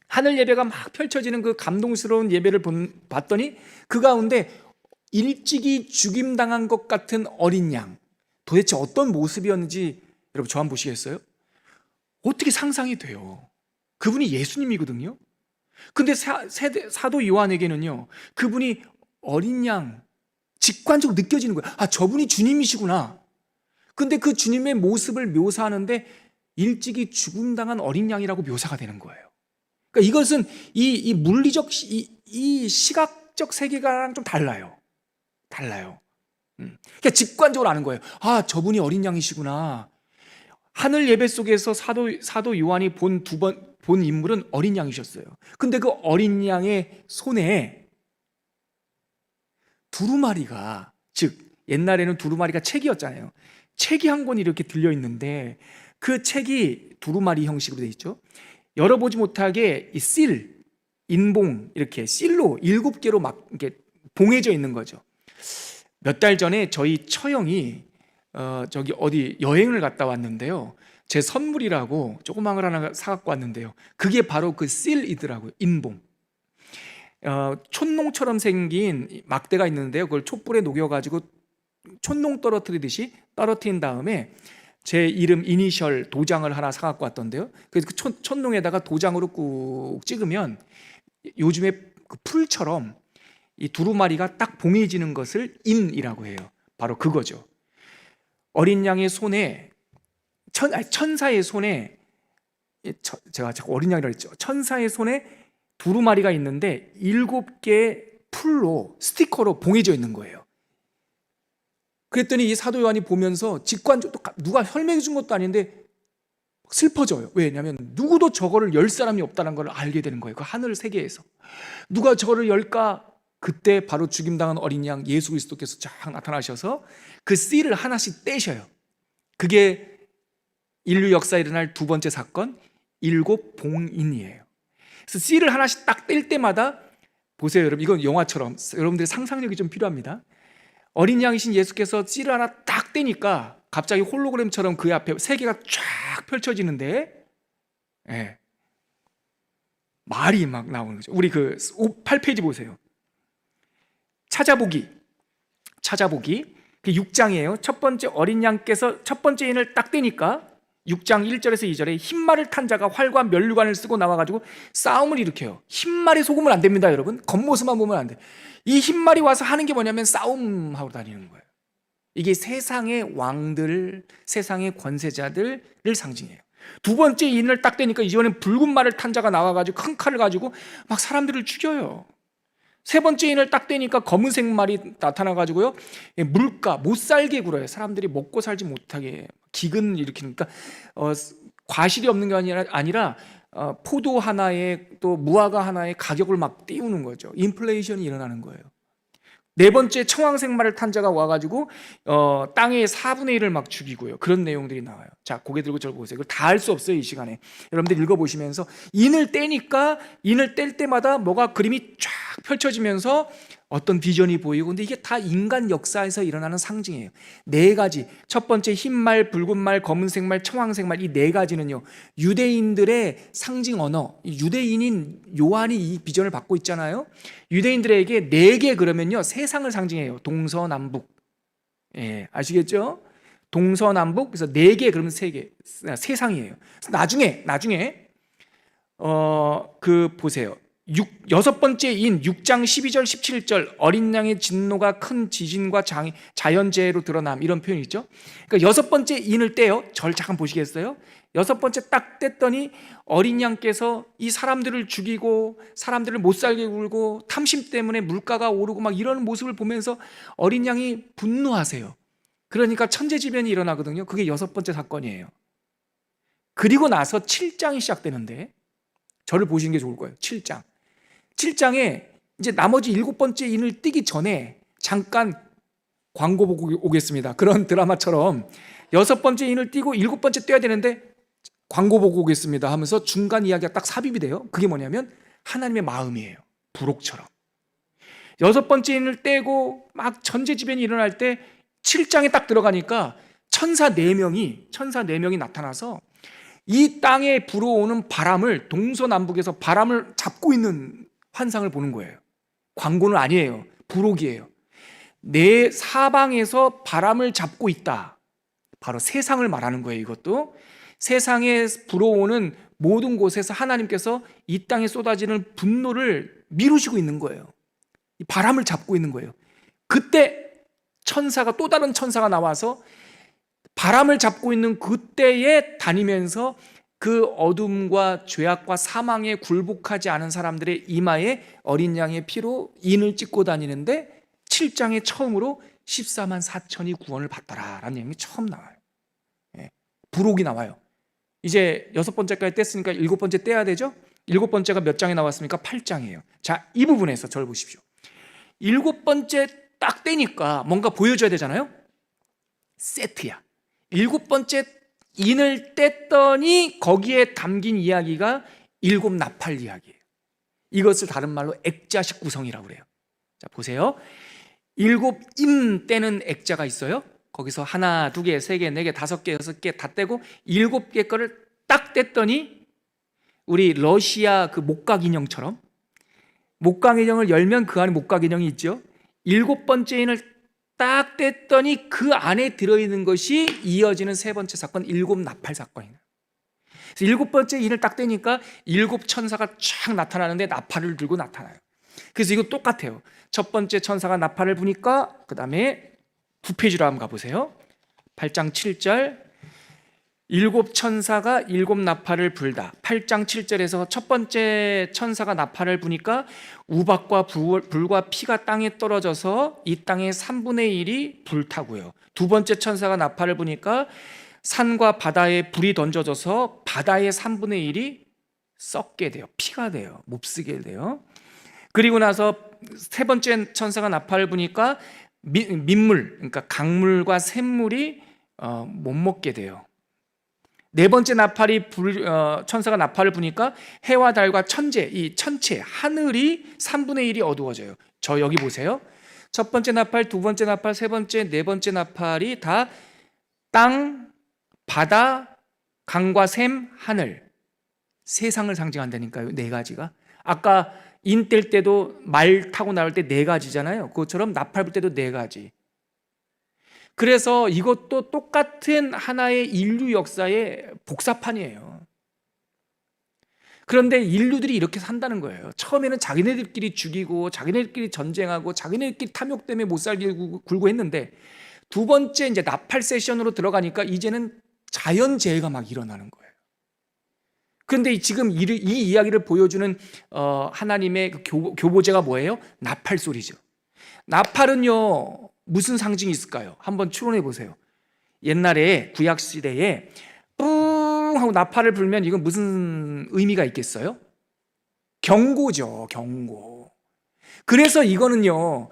하늘 예배가 막 펼쳐지는 그 감동스러운 예배를 봤더니 그 가운데 일찍이 죽임당한 것 같은 어린 양, 도대체 어떤 모습이었는지 여러분 저 한번 보시겠어요? 어떻게 상상이 돼요? 그분이 예수님이거든요. 근데 사도 요한에게는요, 그분이 어린 양, 직관적으로 느껴지는 거예요. 아, 저분이 주님이시구나. 근데 그 주님의 모습을 묘사하는데 일찍이 죽음당한 어린 양이라고 묘사가 되는 거예요. 그러니까 이것은 이 물리적, 이 시각적 세계관랑 좀 달라요. 그러니까 직관적으로 아는 거예요. 아, 저분이 어린 양이시구나. 하늘 예배 속에서 사도 요한이 본 인물은 어린 양이셨어요. 근데 그 어린 양의 손에 두루마리가, 즉 옛날에는 두루마리가 책이었잖아요. 책이 한 권이 이렇게 들려 있는데, 그 책이 두루마리 형식으로 돼 있죠. 열어보지 못하게 이 인봉, 이렇게 실로 7개로 막 이렇게 봉해져 있는 거죠. 몇 달 전에 저희 처형이 저기 어디 여행을 갔다 왔는데요, 제 선물이라고 조그만 걸 하나 사갖고 왔는데요, 그게 바로 그 실이더라고요. 인봉. 촛농처럼 생긴 막대가 있는데요, 그걸 촛불에 녹여가지고 촛농 떨어뜨리듯이 떨어뜨린 다음에 제 이름 이니셜 도장을 하나 사갖고 왔던데요, 그래서 그 촛농에다가 도장으로 꾹 찍으면 요즘에 그 풀처럼 이 두루마리가 딱 봉해지는 것을 인이라고 해요. 바로 그거죠. 어린 양의 손에, 천사의 손에, 제가 자꾸 어린 양이라고 했죠. 천사의 손에 두루마리가 있는데 7개의 풀로, 스티커로 봉해져 있는 거예요. 그랬더니 이 사도 요한이 보면서 직관적으로, 누가 설명해 준 것도 아닌데 슬퍼져요. 왜냐하면 누구도 저거를 열 사람이 없다는 걸 알게 되는 거예요. 그 하늘 세계에서 누가 저거를 열까? 그때 바로 죽임당한 어린 양 예수 그리스도께서 쫙 나타나셔서 그 씨를 하나씩 떼셔요. 그게 인류 역사에 일어날 두 번째 사건, 7봉인이에요. 그래서 씨를 하나씩 딱 뗄 때마다, 보세요 여러분, 이건 영화처럼 여러분들의 상상력이 좀 필요합니다. 어린 양이신 예수께서 씨를 하나 딱 떼니까 갑자기 홀로그램처럼 그 앞에 세계가 쫙 펼쳐지는데, 예, 말이 막 나오는 거죠. 우리 그 8페이지 보세요. 찾아보기. 그 6장이에요. 첫 번째 어린 양께서 첫 번째 인을 딱 떼니까 6장 1절에서 2절에 흰말을 탄 자가 활과 면류관을 쓰고 나와가지고 싸움을 일으켜요. 흰말이 속으면 안 됩니다, 여러분. 겉모습만 보면 안 돼. 이 흰말이 와서 하는 게 뭐냐면 싸움하고 다니는 거예요. 이게 세상의 왕들, 세상의 권세자들을 상징해요. 두 번째 인을 딱 떼니까 이번엔 붉은 말을 탄 자가 나와가지고 큰 칼을 가지고 막 사람들을 죽여요. 세 번째 인을 딱 떼니까 검은색 말이 나타나가지고요, 물가, 못 살게 굴어요. 사람들이 먹고 살지 못하게 기근 일으키니까 과실이 없는 게 아니라 포도 하나에 또 무화과 하나의 가격을 막 띄우는 거죠. 인플레이션이 일어나는 거예요. 네 번째 청황색 말을 탄 자가 와가지고 땅의 4분의 1을 막 죽이고요. 그런 내용들이 나와요. 자, 고개 들고 저를 보세요. 이걸 다 할 수 없어요, 이 시간에. 여러분들 읽어보시면서 인을 떼니까 인을 뗄 때마다 뭐가 그림이 쫙 펼쳐지면서 어떤 비전이 보이고, 근데 이게 다 인간 역사에서 일어나는 상징이에요. 네 가지. 첫 번째 흰말, 붉은말, 검은색말, 청황색말, 이 네 가지는요, 유대인들의 상징 언어, 유대인인 요한이 이 비전을 받고 있잖아요. 유대인들에게 네 개 그러면요, 세상을 상징해요. 동서남북. 예, 아시겠죠? 동서남북. 그래서 네 개 그러면 세 개, 세상이에요. 나중에 보세요. 여섯 번째 인 6장 12절 17절 어린 양의 진노가 큰 지진과 자연재해로 드러남, 이런 표현이 있죠. 그러니까 여섯 번째 인을 떼요. 절 잠깐 보시겠어요? 여섯 번째 딱 뗐더니 어린 양께서 이 사람들을 죽이고 사람들을 못 살게 굴고 탐심 때문에 물가가 오르고 막 이런 모습을 보면서 어린 양이 분노하세요. 그러니까 천재지변이 일어나거든요. 그게 여섯 번째 사건이에요. 그리고 나서 7장이 시작되는데, 저를 보시는 게 좋을 거예요. 7장에 이제 나머지 일곱 번째 인을 띄기 전에 잠깐 광고 보고 오겠습니다. 그런 드라마처럼 여섯 번째 인을 띄고 일곱 번째 떼야 되는데 광고 보고 오겠습니다 하면서 중간 이야기가 딱 삽입이 돼요. 그게 뭐냐면 하나님의 마음이에요. 부록처럼. 여섯 번째 인을 떼고 막 천재지변이 일어날 때 7장에 딱 들어가니까 천사 4명이 나타나서 이 땅에 불어오는 바람을, 동서남북에서 바람을 잡고 있는 환상을 보는 거예요. 광고는 아니에요. 부록이에요. 내 사방에서 바람을 잡고 있다. 바로 세상을 말하는 거예요. 이것도 세상에 불어오는 모든 곳에서 하나님께서 이 땅에 쏟아지는 분노를 미루시고 있는 거예요. 이 바람을 잡고 있는 거예요. 그때 천사가, 또 다른 천사가 나와서 바람을 잡고 있는 그때에 다니면서 그 어둠과 죄악과 사망에 굴복하지 않은 사람들의 이마에 어린 양의 피로 인을 찍고 다니는데 7장에 처음으로 14만 4천이 구원을 받더라라는 내용이 처음 나와요. 예, 부록이 나와요. 이제 여섯 번째까지 뗐으니까 일곱 번째 떼야 되죠? 일곱 번째가 몇 장에 나왔습니까? 8장이에요. 자, 이 부분에서 저를 보십시오. 일곱 번째 딱 떼니까 뭔가 보여줘야 되잖아요? 세트야. 일곱 번째 인을 뗐더니 거기에 담긴 이야기가 일곱 나팔 이야기예요. 이것을 다른 말로 액자식 구성이라고 그래요. 자, 보세요. 일곱 임 떼는 액자가 있어요. 거기서 하나, 두 개, 세 개, 네 개, 다섯 개, 여섯 개 다 떼고 일곱 개 거를 딱 뗐더니 우리 러시아 그 목각 인형처럼, 목각 인형을 열면 그 안에 목각 인형이 있죠. 일곱 번째 인을 딱 뗐더니 그 안에 들어있는 것이 이어지는 세 번째 사건, 일곱 나팔 사건이에요. 그래서 일곱 번째 인을 딱 떼니까 일곱 천사가 쫙 나타나는데 나팔을 들고 나타나요. 그래서 이거 똑같아요. 첫 번째 천사가 나팔을 부니까 그 다음에 9페이지로 한번 가보세요. 8장 7절 일곱 천사가 일곱 나팔을 불다. 8장 7절에서 첫 번째 천사가 나팔을 부니까 우박과 불과 피가 땅에 떨어져서 이 땅의 3분의 1이 불타고요. 두 번째 천사가 나팔을 부니까 산과 바다에 불이 던져져서 바다의 3분의 1이 썩게 돼요. 피가 돼요. 몹쓰게 돼요. 그리고 나서 세 번째 천사가 나팔을 부니까 민물, 그러니까 강물과 샘물이 못 먹게 돼요. 네 번째 천사가 나팔을 부니까 해와 달과 이 천체, 하늘이 3분의 1이 어두워져요. 저 여기 보세요. 첫 번째 나팔, 두 번째 나팔, 세 번째, 네 번째 나팔이 다 땅, 바다, 강과 샘, 하늘, 세상을 상징한다니까요. 네 가지가. 아까 인 뗄 때도 말 타고 나올 때 네 가지잖아요. 그것처럼 나팔 불 때도 네 가지. 그래서 이것도 똑같은 하나의 인류 역사의 복사판이에요. 그런데 인류들이 이렇게 산다는 거예요. 처음에는 자기네들끼리 죽이고 자기네들끼리 전쟁하고 자기네들끼리 탐욕 때문에 못 살게 굴고 했는데, 두 번째 이제 나팔 세션으로 들어가니까 이제는 자연재해가 막 일어나는 거예요. 그런데 지금 이 이야기를 보여주는 하나님의 그 교보제가 뭐예요? 나팔 소리죠. 나팔은요, 무슨 상징이 있을까요? 한번 추론해 보세요. 옛날에 구약시대에 뿡 하고 나팔을 불면 이건 무슨 의미가 있겠어요? 경고죠, 경고. 그래서 이거는요,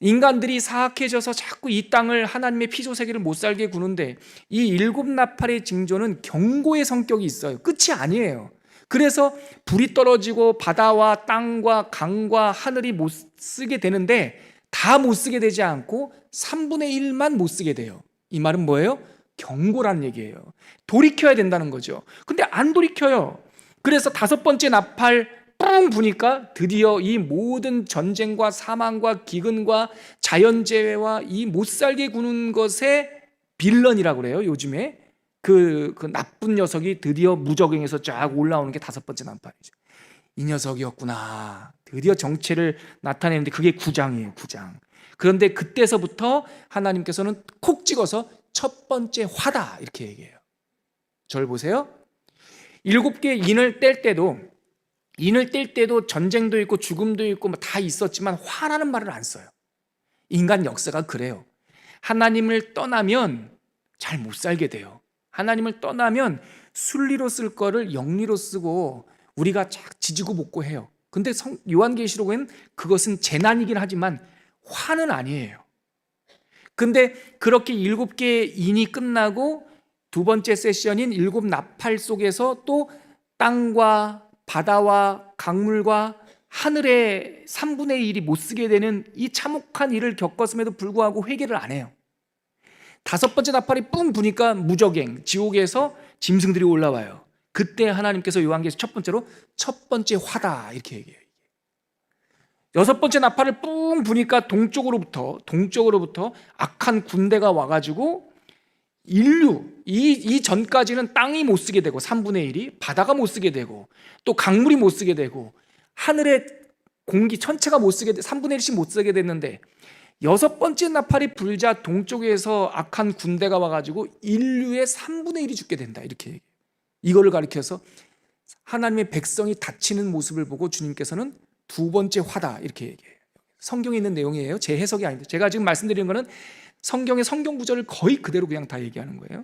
인간들이 사악해져서 자꾸 이 땅을 하나님의 피조세계를 못 살게 구는데, 이 일곱 나팔의 징조는 경고의 성격이 있어요. 끝이 아니에요. 그래서 불이 떨어지고 바다와 땅과 강과 하늘이 못 쓰게 되는데, 다 못 쓰게 되지 않고 3분의 1만 못 쓰게 돼요. 이 말은 뭐예요? 경고라는 얘기예요. 돌이켜야 된다는 거죠. 근데 안 돌이켜요. 그래서 다섯 번째 나팔 뿡 부니까 드디어 이 모든 전쟁과 사망과 기근과 자연재해와 이 못살게 구는 것의 빌런이라고 그래요. 요즘에 그 나쁜 녀석이 드디어 무적행에서 쫙 올라오는 게 다섯 번째 나팔이죠. 이 녀석이었구나. 드디어 정체를 나타내는데 그게 9장이에요. 9장. 그런데 그때서부터 하나님께서는 콕 찍어서 첫 번째 화다 이렇게 얘기해요. 저를 보세요. 7개 인을 뗄 때도 전쟁도 있고 죽음도 있고 다 있었지만 화라는 말을 안 써요. 인간 역사가 그래요. 하나님을 떠나면 잘 못 살게 돼요. 하나님을 떠나면 순리로 쓸 거를 영리로 쓰고 우리가 쫙 지지고 볶고 해요. 근데 요한계시록은 그것은 재난이긴 하지만 화는 아니에요. 근데 그렇게 7개의 인이 끝나고 두 번째 세션인 7 나팔 속에서 또 땅과 바다와 강물과 하늘의 3분의 1이 못 쓰게 되는 이 참혹한 일을 겪었음에도 불구하고 회개를 안 해요. 다섯 번째 나팔이 뿡 부니까 무적행, 지옥에서 짐승들이 올라와요. 그때 하나님께서 요한계시록 첫 번째로 첫 번째 화다 이렇게 얘기해요. 여섯 번째 나팔을 뿡 부니까 동쪽으로부터 악한 군대가 와가지고 인류, 이 전까지는 땅이 못 쓰게 되고 3분의 1이 바다가 못 쓰게 되고 또 강물이 못 쓰게 되고 하늘의 공기 천체가 못 쓰게 3분의 1씩 못 쓰게 됐는데, 여섯 번째 나팔이 불자 동쪽에서 악한 군대가 와가지고 인류의 3분의 1이 죽게 된다 이렇게 얘기해요. 이거를 가리켜서 하나님의 백성이 다치는 모습을 보고 주님께서는 두 번째 화다 이렇게 얘기해요. 성경에 있는 내용이에요. 제 해석이 아닌데 제가 지금 말씀드리는 거는 성경의 성경 구절을 거의 그대로 그냥 다 얘기하는 거예요.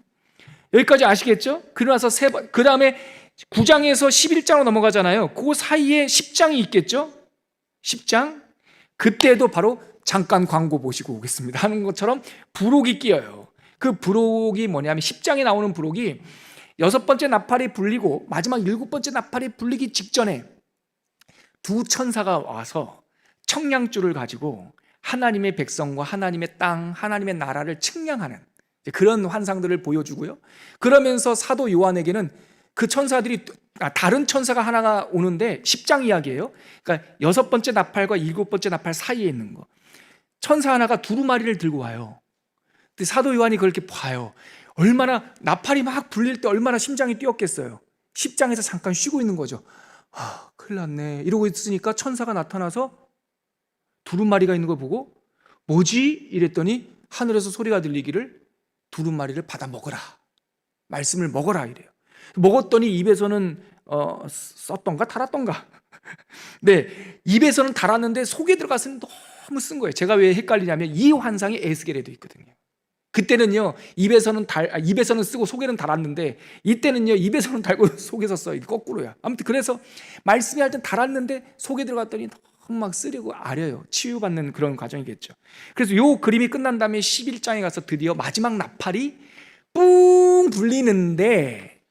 여기까지 아시겠죠? 그러나서 그 다음에 9장에서 11장으로 넘어가잖아요. 그 사이에 10장이 있겠죠? 10장 그때도 바로 잠깐 광고 보시고 오겠습니다 하는 것처럼 부록이 끼어요. 그 부록이 뭐냐면 10장에 나오는 부록이 여섯 번째 나팔이 불리고 마지막 7번째 나팔이 불리기 직전에 두 천사가 와서 청량줄을 가지고 하나님의 백성과 하나님의 땅, 하나님의 나라를 측량하는 그런 환상들을 보여주고요. 그러면서 사도 요한에게는 그 천사들이 다른 천사가 하나가 오는데 10장 이야기예요. 그러니까 여섯 번째 나팔과 7번째 나팔 사이에 있는 거. 천사 하나가 두루마리를 들고 와요. 근데 사도 요한이 그렇게 봐요. 얼마나 나팔이 막 불릴 때 얼마나 심장이 뛰었겠어요. 10장에서 잠깐 쉬고 있는 거죠. 큰일 났네 이러고 있으니까 천사가 나타나서 두루마리가 있는 걸 보고 뭐지? 이랬더니 하늘에서 소리가 들리기를 두루마리를 받아 먹어라, 말씀을 먹어라 이래요. 먹었더니 입에서는 썼던가 달았던가 네, 입에서는 달았는데 속에 들어가서는 너무 쓴 거예요. 제가 왜 헷갈리냐면 이 환상이 에스겔에도 있거든요. 그때는요 입에서는 쓰고 속에는 달았는데, 이때는요 입에서는 달고 속에서 써요. 거꾸로야. 아무튼 그래서 말씀이 할 땐 달았는데 속에 들어갔더니 너무 막 쓰려고 아려요. 치유받는 그런 과정이겠죠. 그래서 요 그림이 끝난 다음에 11장에 가서 드디어 마지막 나팔이 뿡 불리는데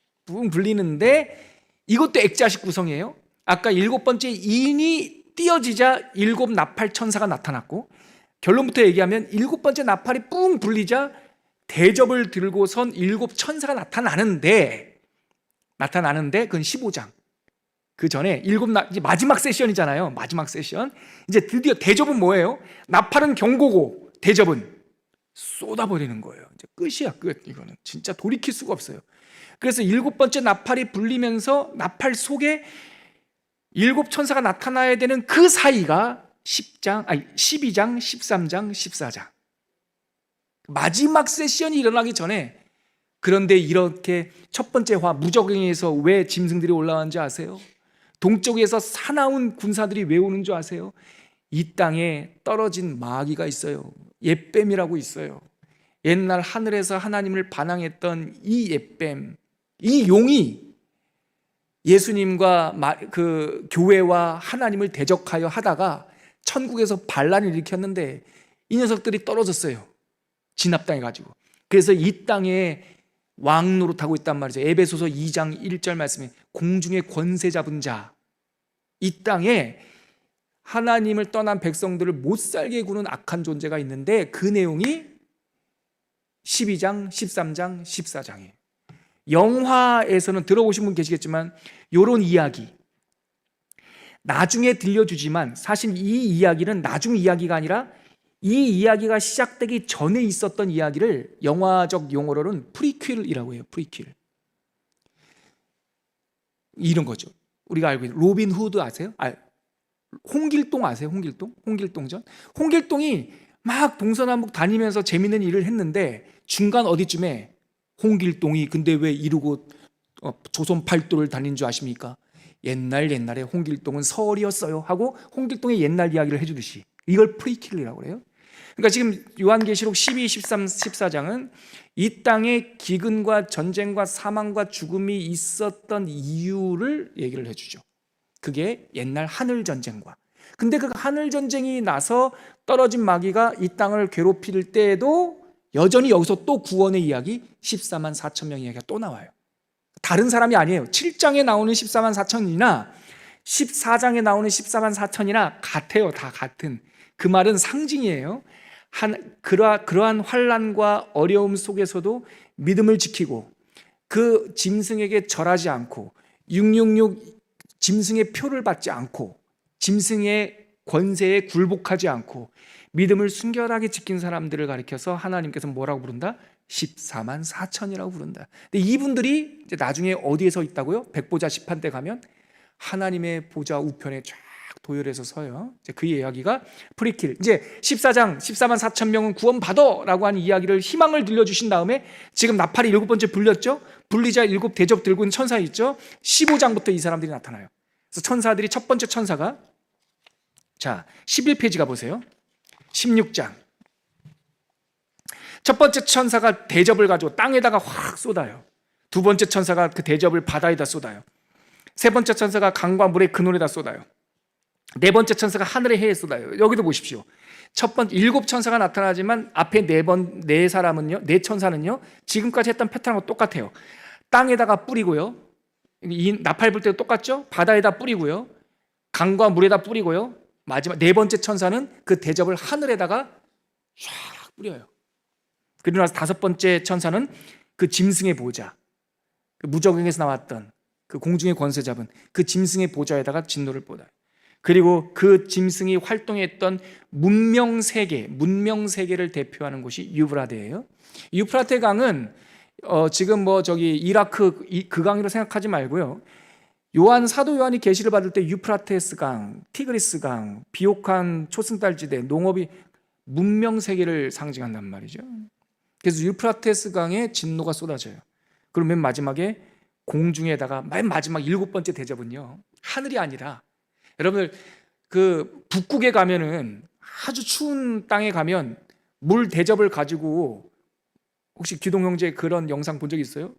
이것도 액자식 구성이에요. 아까 7번째 인이 띄어지자 7 나팔 천사가 나타났고, 결론부터 얘기하면 7번째 나팔이 뿡 불리자 대접을 들고 선 7 천사가 나타나는데 그건 15장. 그 전에 이제 마지막 세션이잖아요. 마지막 세션. 이제 드디어 대접은 뭐예요? 나팔은 경고고 대접은 쏟아버리는 거예요. 이제 끝이야, 끝. 이거는 진짜 돌이킬 수가 없어요. 그래서 7번째 나팔이 불리면서 나팔 속에 7천사가 나타나야 되는 그 사이가 12장, 13장, 14장. 마지막 세션이 일어나기 전에. 그런데 이렇게 첫 번째 화 무적행에서 왜 짐승들이 올라왔는지 아세요? 동쪽에서 사나운 군사들이 왜 오는 줄 아세요? 이 땅에 떨어진 마귀가 있어요. 옅뱀이라고 있어요. 옛날 하늘에서 하나님을 반항했던 이 옅뱀, 이 용이 예수님과 그 교회와 하나님을 대적하여 하다가 천국에서 반란을 일으켰는데 이 녀석들이 떨어졌어요. 진압당해가지고. 그래서 이 땅에 왕 노릇하고 있단 말이죠. 에베소서 2장 1절 말씀에 공중의 권세 잡은 자, 이 땅에 하나님을 떠난 백성들을 못 살게 구는 악한 존재가 있는데 그 내용이 12장, 13장, 14장이에요. 영화에서는 들어보신 분 계시겠지만 이런 이야기 나중에 들려주지만 사실 이 이야기는 나중 이야기가 아니라 이 이야기가 시작되기 전에 있었던 이야기를 영화적 용어로는 프리퀄이라고 해요. 프리퀄. 이런 거죠. 우리가 알고 있는 로빈 후드 아세요? 홍길동 아세요? 홍길동? 홍길동전? 홍길동이 막 동서남북 다니면서 재밌는 일을 했는데 중간 어디쯤에 홍길동이 근데 왜 이러고 조선 팔도를 다닌 줄 아십니까? 옛날에 홍길동은 서얼이었어요 하고 홍길동의 옛날 이야기를 해주듯이 이걸 프리퀄이라고 그래요. 그러니까 지금 요한계시록 12, 13, 14장은 이 땅에 기근과 전쟁과 사망과 죽음이 있었던 이유를 얘기를 해주죠. 그게 옛날 하늘 전쟁과. 근데 그 하늘 전쟁이 나서 떨어진 마귀가 이 땅을 괴롭힐 때에도 여전히 여기서 또 구원의 이야기 14만 4천 명 이야기가 또 나와요. 다른 사람이 아니에요. 7장에 나오는 14만 4천이나 14장에 나오는 14만 4천이나 같아요. 다 같은. 그 말은 상징이에요. 그러한 환난과 어려움 속에서도 믿음을 지키고 그 짐승에게 절하지 않고 666 짐승의 표를 받지 않고 짐승의 권세에 굴복하지 않고 믿음을 순결하게 지킨 사람들을 가리켜서 하나님께서 뭐라고 부른다? 14만 4천이라고 부른다. 근데 이분들이 이제 나중에 어디에 서 있다고요? 백보자 심판대 가면 하나님의 보좌 우편에 쫙 도열해서 서요. 이제 그 이야기가 프리퀄. 이제 14장 14만 4천 명은 구원받아라고 하는 이야기를 희망을 들려주신 다음에 지금 나팔이 7번째 불렸죠. 불리자 7 대접 들고 있는 천사 있죠. 15장부터 이 사람들이 나타나요. 그래서 천사들이 첫 번째 천사가 자 11페이지 가보세요. 16장 첫 번째 천사가 대접을 가지고 땅에다가 확 쏟아요. 두 번째 천사가 그 대접을 바다에다 쏟아요. 세 번째 천사가 강과 물의 근원에다 쏟아요. 네 번째 천사가 하늘의 해에 쏟아요. 여기도 보십시오. 첫 번째 7 천사가 나타나지만 앞에 네 사람은요, 네 천사는요, 지금까지 했던 패턴하고 똑같아요. 땅에다가 뿌리고요. 이 나팔 불 때도 똑같죠? 바다에다 뿌리고요. 강과 물에다 뿌리고요. 마지막 네 번째 천사는 그 대접을 하늘에다가 쫙 뿌려요. 그리고 나서 5번째 천사는 그 짐승의 보좌, 그 무적행에서 나왔던 그 공중의 권세 잡은 그 짐승의 보좌에다가 진노를 쏟아요. 그리고 그 짐승이 활동했던 문명세계를 대표하는 곳이 유브라데예요. 유프라테 강은 지금 이라크 그 강으로 생각하지 말고요. 사도 요한이 계시를 받을 때 유프라테스 강, 티그리스 강, 비옥한 초승달지대, 농업이 문명세계를 상징한단 말이죠. 그래서 유프라테스 강에 진노가 쏟아져요. 그럼 맨 마지막에 공중에다가 맨 마지막 7번째 대접은요, 하늘이 아니라 여러분들 그 북극에 가면은 아주 추운 땅에 가면 물 대접을 가지고 혹시 기동 형제 그런 영상 본 적 있어요?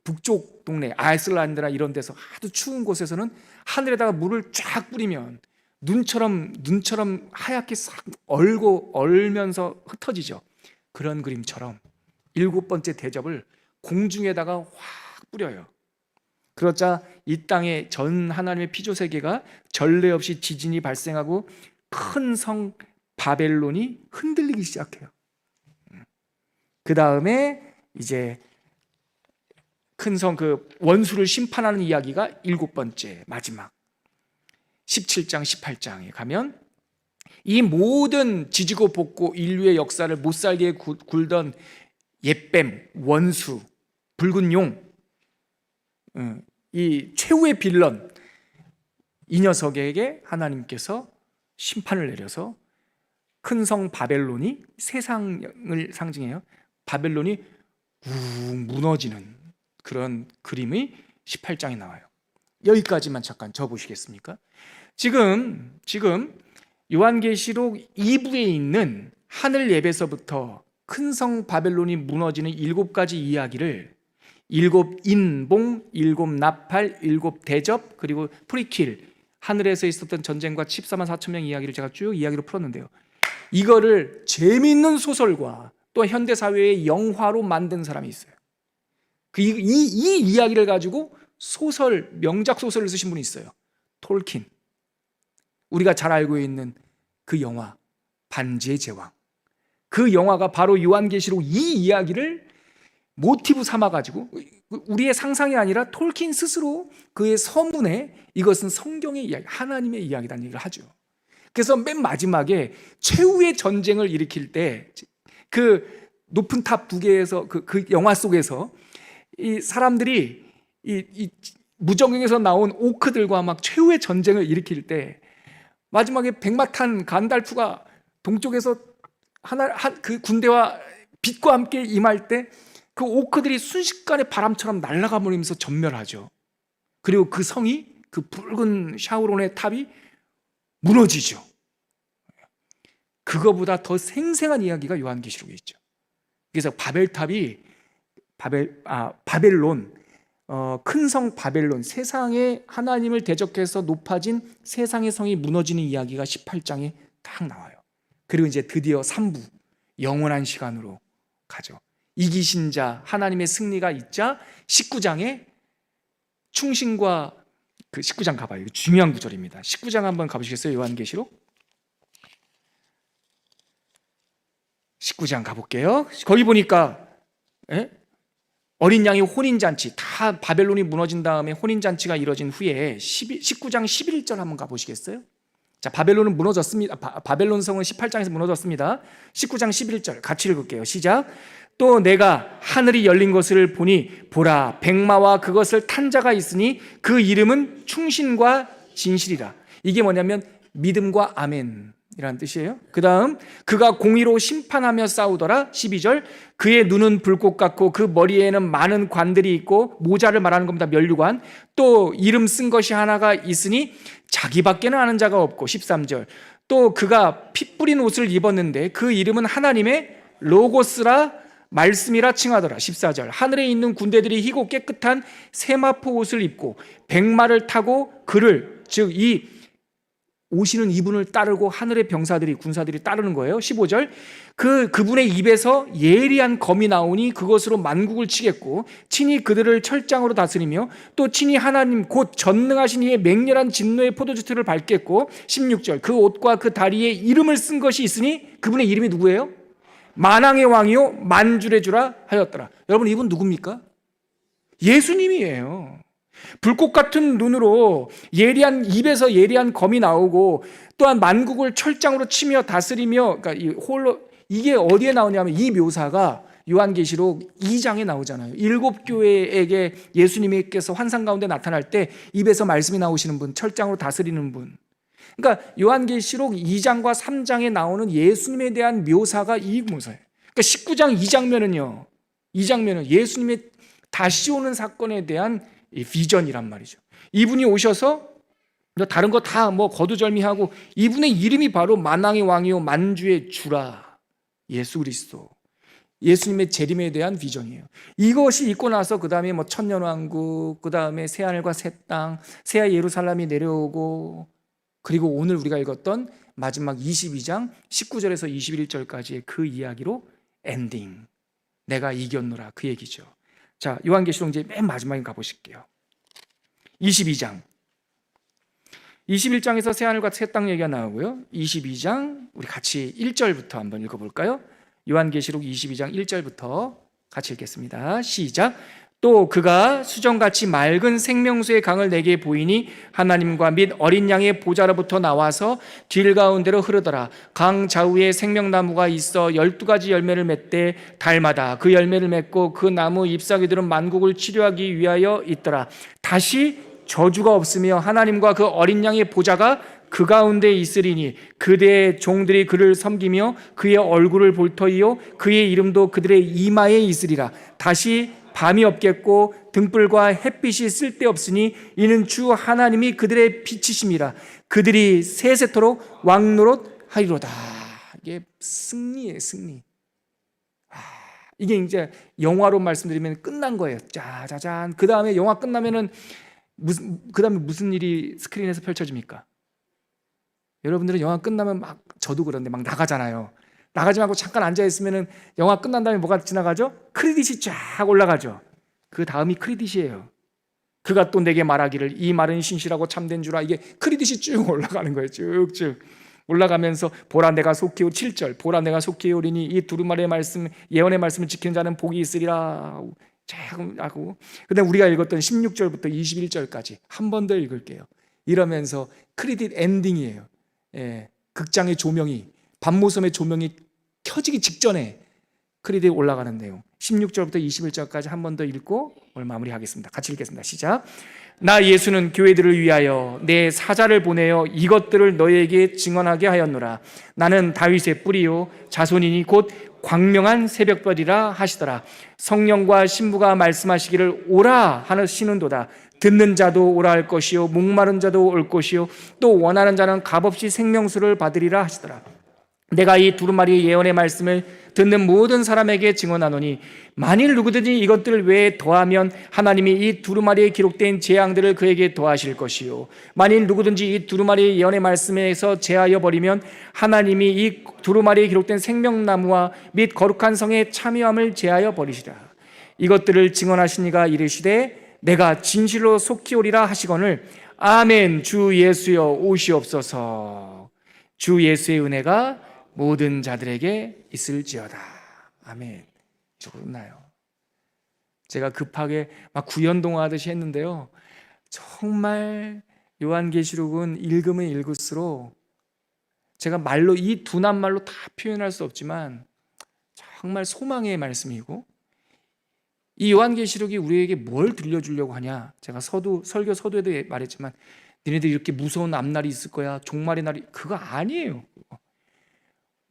북쪽 동네 아이슬란드나 이런 데서 아주 추운 곳에서는 하늘에다가 물을 쫙 뿌리면 눈처럼 하얗게 싹 얼면서 흩어지죠. 그런 그림처럼 7번째 대접을 공중에다가 확 뿌려요. 그러자 이 땅에 전 하나님의 피조 세계가 전례 없이 지진이 발생하고 큰 성 바벨론이 흔들리기 시작해요. 그 다음에 이제 큰 성 그 원수를 심판하는 이야기가 7번째 마지막 17장 18장에 가면 이 모든 지지고 볶고 인류의 역사를 못살게 굴던 옛뱀, 원수, 붉은 용, 이 최후의 빌런, 이 녀석에게 하나님께서 심판을 내려서 큰 성 바벨론이, 세상을 상징해요, 바벨론이 우 무너지는 그런 그림이 18장에 나와요. 여기까지만 잠깐 져보시겠습니까? 지금 요한계시록 2부에 있는 하늘 예배서부터 큰 성 바벨론이 무너지는 7가지 이야기를 7 인봉, 7 나팔, 7 대접, 그리고 프리킬, 하늘에서 있었던 전쟁과 14만 4천 명 이야기를 제가 쭉 이야기로 풀었는데요, 이거를 재미있는 소설과 또 현대사회의 영화로 만든 사람이 있어요. 이 이야기를 가지고 소설, 명작 소설을 쓰신 분이 있어요. 톨킨. 우리가 잘 알고 있는 그 영화 반지의 제왕, 그 영화가 바로 요한계시록 이 이야기를 모티브 삼아가지고, 우리의 상상이 아니라 톨킨 스스로 그의 서문에 이것은 성경의 이야기, 하나님의 이야기라는 얘기를 하죠. 그래서 맨 마지막에 최후의 전쟁을 일으킬 때 그 높은 탑 부계에서 그 영화 속에서 이 사람들이 이 무정경에서 나온 오크들과 막 최후의 전쟁을 일으킬 때 마지막에 백마탄 간달프가 동쪽에서 그 군대와 빛과 함께 임할 때 그 오크들이 순식간에 바람처럼 날아가 버리면서 전멸하죠. 그리고 그 성이, 그 붉은 샤오론의 탑이 무너지죠. 그거보다 더 생생한 이야기가 요한계시록에 있죠. 그래서 바벨탑이 바벨론, 큰 성 바벨론, 세상에 하나님을 대적해서 높아진 세상의 성이 무너지는 이야기가 18장에 딱 나와요. 그리고 이제 드디어 3부, 영원한 시간으로 가죠. 이기신 자, 하나님의 승리가 있자 19장에 충신과, 그 19장 가봐요. 이거 중요한 구절입니다. 19장 한번 가보시겠어요? 요한계시록 19장 가볼게요. 거기 보니까 어린 양의 혼인잔치, 다 바벨론이 무너진 다음에 혼인잔치가 이뤄진 후에 19장 11절 한번 가보시겠어요? 자, 바벨론은 무너졌습니다. 바벨론 성은 18장에서 무너졌습니다. 19장 11절 같이 읽을게요. 시작. 또 내가 하늘이 열린 것을 보니 보라, 백마와 그것을 탄 자가 있으니 그 이름은 충신과 진실이라. 이게 뭐냐면 믿음과 아멘이라는 뜻이에요. 그 다음, 그가 공의로 심판하며 싸우더라. 12절. 그의 눈은 불꽃 같고 그 머리에는 많은 관들이 있고, 모자를 말하는 겁니다. 면류관. 또 이름 쓴 것이 하나가 있으니 자기밖에는 아는 자가 없고. 13절. 또 그가 피 뿌린 옷을 입었는데 그 이름은 하나님의 로고스라, 말씀이라 칭하더라. 14절. 하늘에 있는 군대들이 희고 깨끗한 세마포 옷을 입고 백마를 타고 그를, 즉 이 오시는 이분을 따르고 하늘의 병사들이, 군사들이 따르는 거예요. 15절. 그분의 입에서 예리한 검이 나오니 그것으로 만국을 치겠고 친히 그들을 철장으로 다스리며 또 친히 하나님 곧 전능하신 이의 맹렬한 진노의 포도주틀을 밟겠고. 16절. 그 옷과 그 다리에 이름을 쓴 것이 있으니 그분의 이름이 누구예요? 만왕의 왕이요 만주의 주라 하였더라. 여러분, 이분 누굽니까? 예수님이에요. 불꽃 같은 눈으로 입에서 예리한 검이 나오고 또한 만국을 철장으로 치며 다스리며, 그러니까 이게 어디에 나오냐면 이 묘사가 요한계시록 2장에 나오잖아요. 7 교회에게 예수님께서 환상 가운데 나타날 때 입에서 말씀이 나오시는 분, 철장으로 다스리는 분. 그러니까 요한계시록 2장과 3장에 나오는 예수님에 대한 묘사가 이 묘사예요. 그러니까 19장 2장면은 예수님의 다시 오는 사건에 대한 비전이란 말이죠. 이분이 오셔서 다른 거 다 거두절미하고 이분의 이름이 바로 만왕의 왕이요 만주의 주라, 예수 그리스도, 예수님의 재림에 대한 비전이에요. 이것이 있고 나서 그 다음에 천년왕국, 그 다음에 새하늘과 새 땅, 새 예루살렘이 내려오고, 그리고 오늘 우리가 읽었던 마지막 22장 19절에서 21절까지의 그 이야기로 엔딩, 내가 이겼노라, 그 얘기죠. 자, 요한계시록 이제 맨 마지막에 가보실게요. 22장 21장에서 새하늘과 새 땅 얘기가 나오고요. 22장 우리 같이 1절부터 한번 읽어볼까요? 요한계시록 22장 1절부터 같이 읽겠습니다. 시작. 또 그가 수정같이 맑은 생명수의 강을 내게 보이니 하나님과 및 어린 양의 보좌로부터 나와서 길 가운데로 흐르더라. 강 좌우에 생명나무가 있어 12가지 열매를 맺되 달마다 그 열매를 맺고 그 나무 잎사귀들은 만국을 치료하기 위하여 있더라. 다시 저주가 없으며 하나님과 그 어린 양의 보좌가 그 가운데 있으리니 그대의 종들이 그를 섬기며 그의 얼굴을 볼 터이요 그의 이름도 그들의 이마에 있으리라. 다시 밤이 없겠고 등불과 햇빛이 쓸데없으니 이는 주 하나님이 그들의 빛이심이라. 그들이 세세토록 왕노릇 하리로다. 이게 승리예요, 승리. 이게 이제 영화로 말씀드리면 끝난 거예요. 짜자잔. 그 다음에 영화 끝나면은 무슨 일이 스크린에서 펼쳐집니까? 여러분들은 영화 끝나면 막, 저도 그런데 막 나가잖아요. 나가지 말고 잠깐 앉아있으면 영화 끝난 다음에 뭐가 지나가죠? 크레딧이 쫙 올라가죠. 그 다음이 크레딧이에요. 그가 또 내게 말하기를 이 말은 신실하고 참된 주라. 이게 크레딧이 쭉 올라가는 거예요. 쭉쭉 올라가면서 보라 내가 속히 7절 보라 내가 속히 오리니 이 두루마리의 말씀 예언의 말씀을 지키는 자는 복이 있으리라 하고, 근데 우리가 읽었던 16절부터 21절까지 한 번 더 읽을게요. 이러면서 크레딧 엔딩이에요. 예, 극장의 조명이 밤모섬의 조명이 켜지기 직전에 크레딧 올라가는 내용 16절부터 21절까지 한 번 더 읽고 오늘 마무리하겠습니다. 같이 읽겠습니다. 시작. 나 예수는 교회들을 위하여 내 사자를 보내어 이것들을 너희에게 증언하게 하였노라. 나는 다윗의 뿌리요 자손이니 곧 광명한 새벽별이라 하시더라. 성령과 신부가 말씀하시기를 오라 하시는도다. 듣는 자도 오라 할 것이요 목마른 자도 올 것이요 또 원하는 자는 값없이 생명수를 받으리라 하시더라. 내가 이 두루마리 예언의 말씀을 듣는 모든 사람에게 증언하노니 만일 누구든지 이것들을 외에 더하면 하나님이 이 두루마리에 기록된 재앙들을 그에게 더하실 것이요 만일 누구든지 이 두루마리 예언의 말씀에서 제하여 버리면 하나님이 이 두루마리에 기록된 생명나무와 및 거룩한 성의 참여함을 제하여 버리시라. 이것들을 증언하시니가 이르시되 내가 진실로 속히 오리라 하시거늘 아멘. 주 예수여 오시옵소서. 주 예수의 은혜가 모든 자들에게 있을지어다. 아멘. 끝나요. 제가 급하게 막 구연동화하듯이 했는데요, 정말 요한계시록은 읽으면 읽을수록 제가 말로 이 둔한 말로 다 표현할 수 없지만 정말 소망의 말씀이고, 이 요한계시록이 우리에게 뭘 들려주려고 하냐, 제가 설교 서두에도 말했지만 니네들 이렇게 무서운 앞날이 있을 거야, 종말의 날이, 그거 아니에요.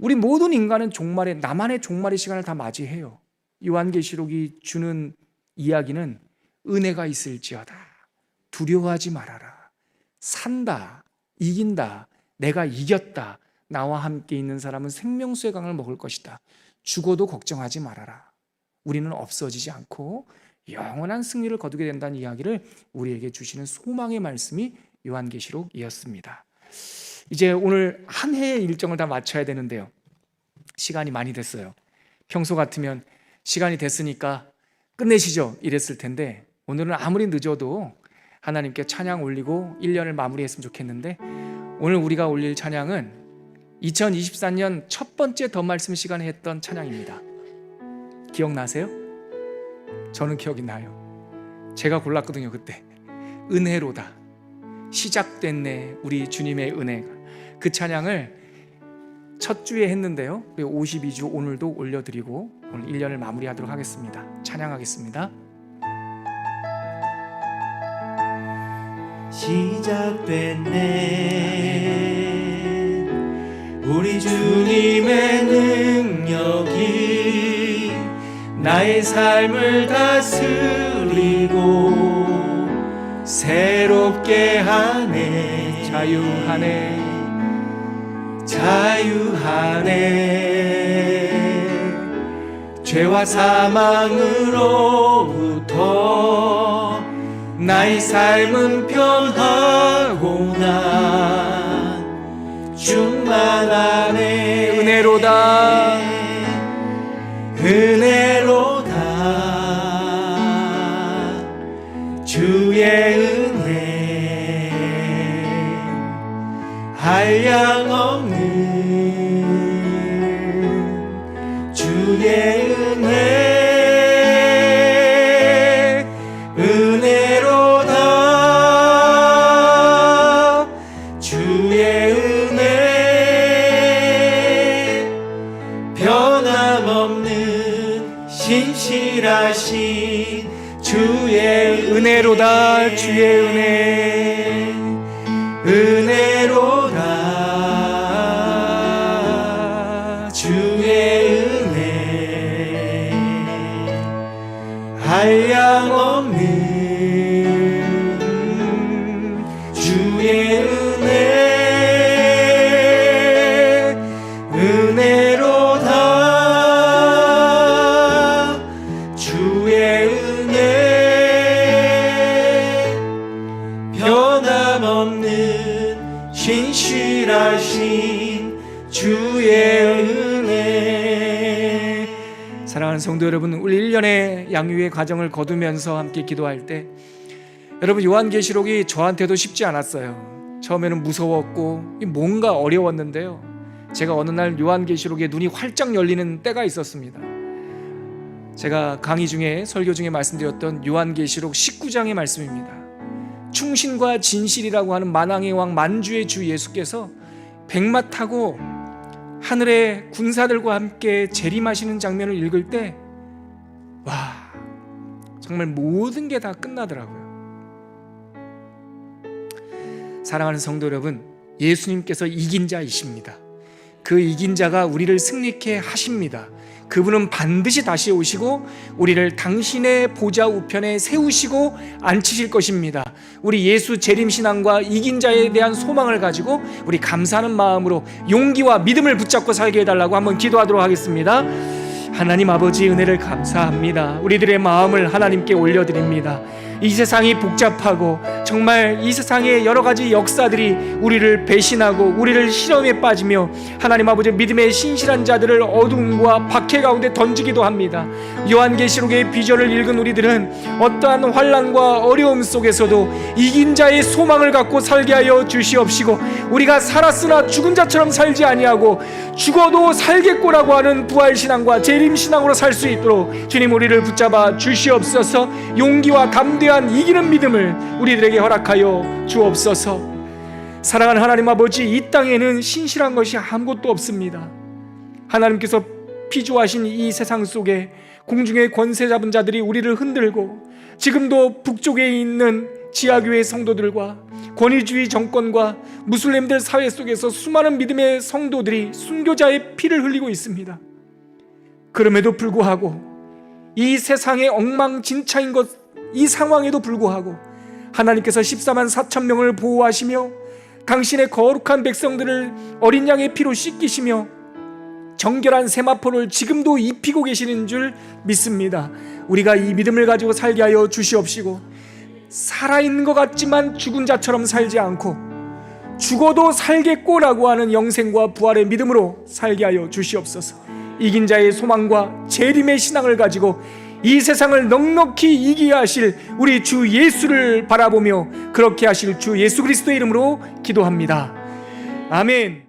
우리 모든 인간은 나만의 종말의 시간을 다 맞이해요. 요한계시록이 주는 이야기는 은혜가 있을지어다, 두려워하지 말아라, 산다, 이긴다, 내가 이겼다, 나와 함께 있는 사람은 생명수의 강을 먹을 것이다, 죽어도 걱정하지 말아라, 우리는 없어지지 않고 영원한 승리를 거두게 된다는 이야기를 우리에게 주시는 소망의 말씀이 요한계시록이었습니다. 이제 오늘 한 해의 일정을 다 마쳐야 되는데요, 시간이 많이 됐어요. 평소 같으면 시간이 됐으니까 끝내시죠 이랬을 텐데, 오늘은 아무리 늦어도 하나님께 찬양 올리고 1년을 마무리했으면 좋겠는데, 오늘 우리가 올릴 찬양은 2024년 첫 번째 더 말씀 시간에 했던 찬양입니다. 기억나세요? 저는 기억이 나요. 제가 골랐거든요. 그때 은혜로다, 시작됐네 우리 주님의 은혜가. 그 찬양을 첫 주에 했는데요, 52주 오늘도 올려드리고 오늘 1년을 마무리하도록 하겠습니다. 찬양하겠습니다. 시작됐네 우리 주님의 능력이 나의 삶을 다스리고 새롭게 하네. 자유하네, 죄와 사망으로부터 나의 삶은 변하고 난 충만하네. 은혜로다, 은혜로다, 주의 은혜 한량없는 주의 은혜 은혜로다 주의 은혜 은혜로다 주의 은혜 한량없는 주의 은혜 은혜로다 주의 은혜 변함없는 신실하신 주의 은혜. 사랑하는 성도 여러분, 우리 1년의 양육의 과정을 거두면서 함께 기도할 때 여러분, 요한계시록이 저한테도 쉽지 않았어요. 처음에는 무서웠고 뭔가 어려웠는데요, 제가 어느 날 요한계시록에 눈이 활짝 열리는 때가 있었습니다. 제가 강의 중에, 설교 중에 말씀드렸던 요한계시록 19장의 말씀입니다. 충신과 진실이라고 하는 만왕의 왕 만주의 주 예수께서 백마 타고 하늘의 군사들과 함께 재림하시는 장면을 읽을 때, 와, 정말 모든 게 다 끝나더라고요. 사랑하는 성도 여러분, 예수님께서 이긴 자이십니다. 그 이긴 자가 우리를 승리케 하십니다. 그분은 반드시 다시 오시고 우리를 당신의 보좌 우편에 세우시고 앉히실 것입니다. 우리 예수 재림신앙과 이긴 자에 대한 소망을 가지고 우리 감사하는 마음으로 용기와 믿음을 붙잡고 살게 해달라고 한번 기도하도록 하겠습니다. 하나님 아버지, 은혜를 감사합니다. 우리들의 마음을 하나님께 올려드립니다. 이 세상이 복잡하고 정말 이 세상의 여러 가지 역사들이 우리를 배신하고 우리를 시험에 빠지며 하나님 아버지 믿음의 신실한 자들을 어둠과 박해 가운데 던지기도 합니다. 요한계시록의 비전을 읽은 우리들은 어떠한 환난과 어려움 속에서도 이긴 자의 소망을 갖고 살게 하여 주시옵시고, 우리가 살았으나 죽은 자처럼 살지 아니하고 죽어도 살겠고라고 하는 부활신앙과 재림신앙으로 살 수 있도록 주님 우리를 붙잡아 주시옵소서. 용기와 담대한 이기는 믿음을 우리들에게 허락하여 주옵소서. 사랑하는 하나님 아버지, 이 땅에는 신실한 것이 아무것도 없습니다. 하나님께서 피조하신 이 세상 속에 공중의 권세 잡은 자들이 우리를 흔들고, 지금도 북쪽에 있는 지하교회 성도들과 권위주의 정권과 무슬림들 사회 속에서 수많은 믿음의 성도들이 순교자의 피를 흘리고 있습니다. 그럼에도 불구하고 이 세상의 엉망진창인 것, 이 상황에도 불구하고 하나님께서 14만 4천 명을 보호하시며 당신의 거룩한 백성들을 어린 양의 피로 씻기시며 정결한 세마포를 지금도 입히고 계시는 줄 믿습니다. 우리가 이 믿음을 가지고 살게 하여 주시옵시고, 살아있는 것 같지만 죽은 자처럼 살지 않고 죽어도 살겠고라고 하는 영생과 부활의 믿음으로 살게 하여 주시옵소서. 이긴 자의 소망과 재림의 신앙을 가지고 이 세상을 넉넉히 이기게 하실 우리 주 예수를 바라보며 그렇게 하실 주 예수 그리스도의 이름으로 기도합니다. 아멘.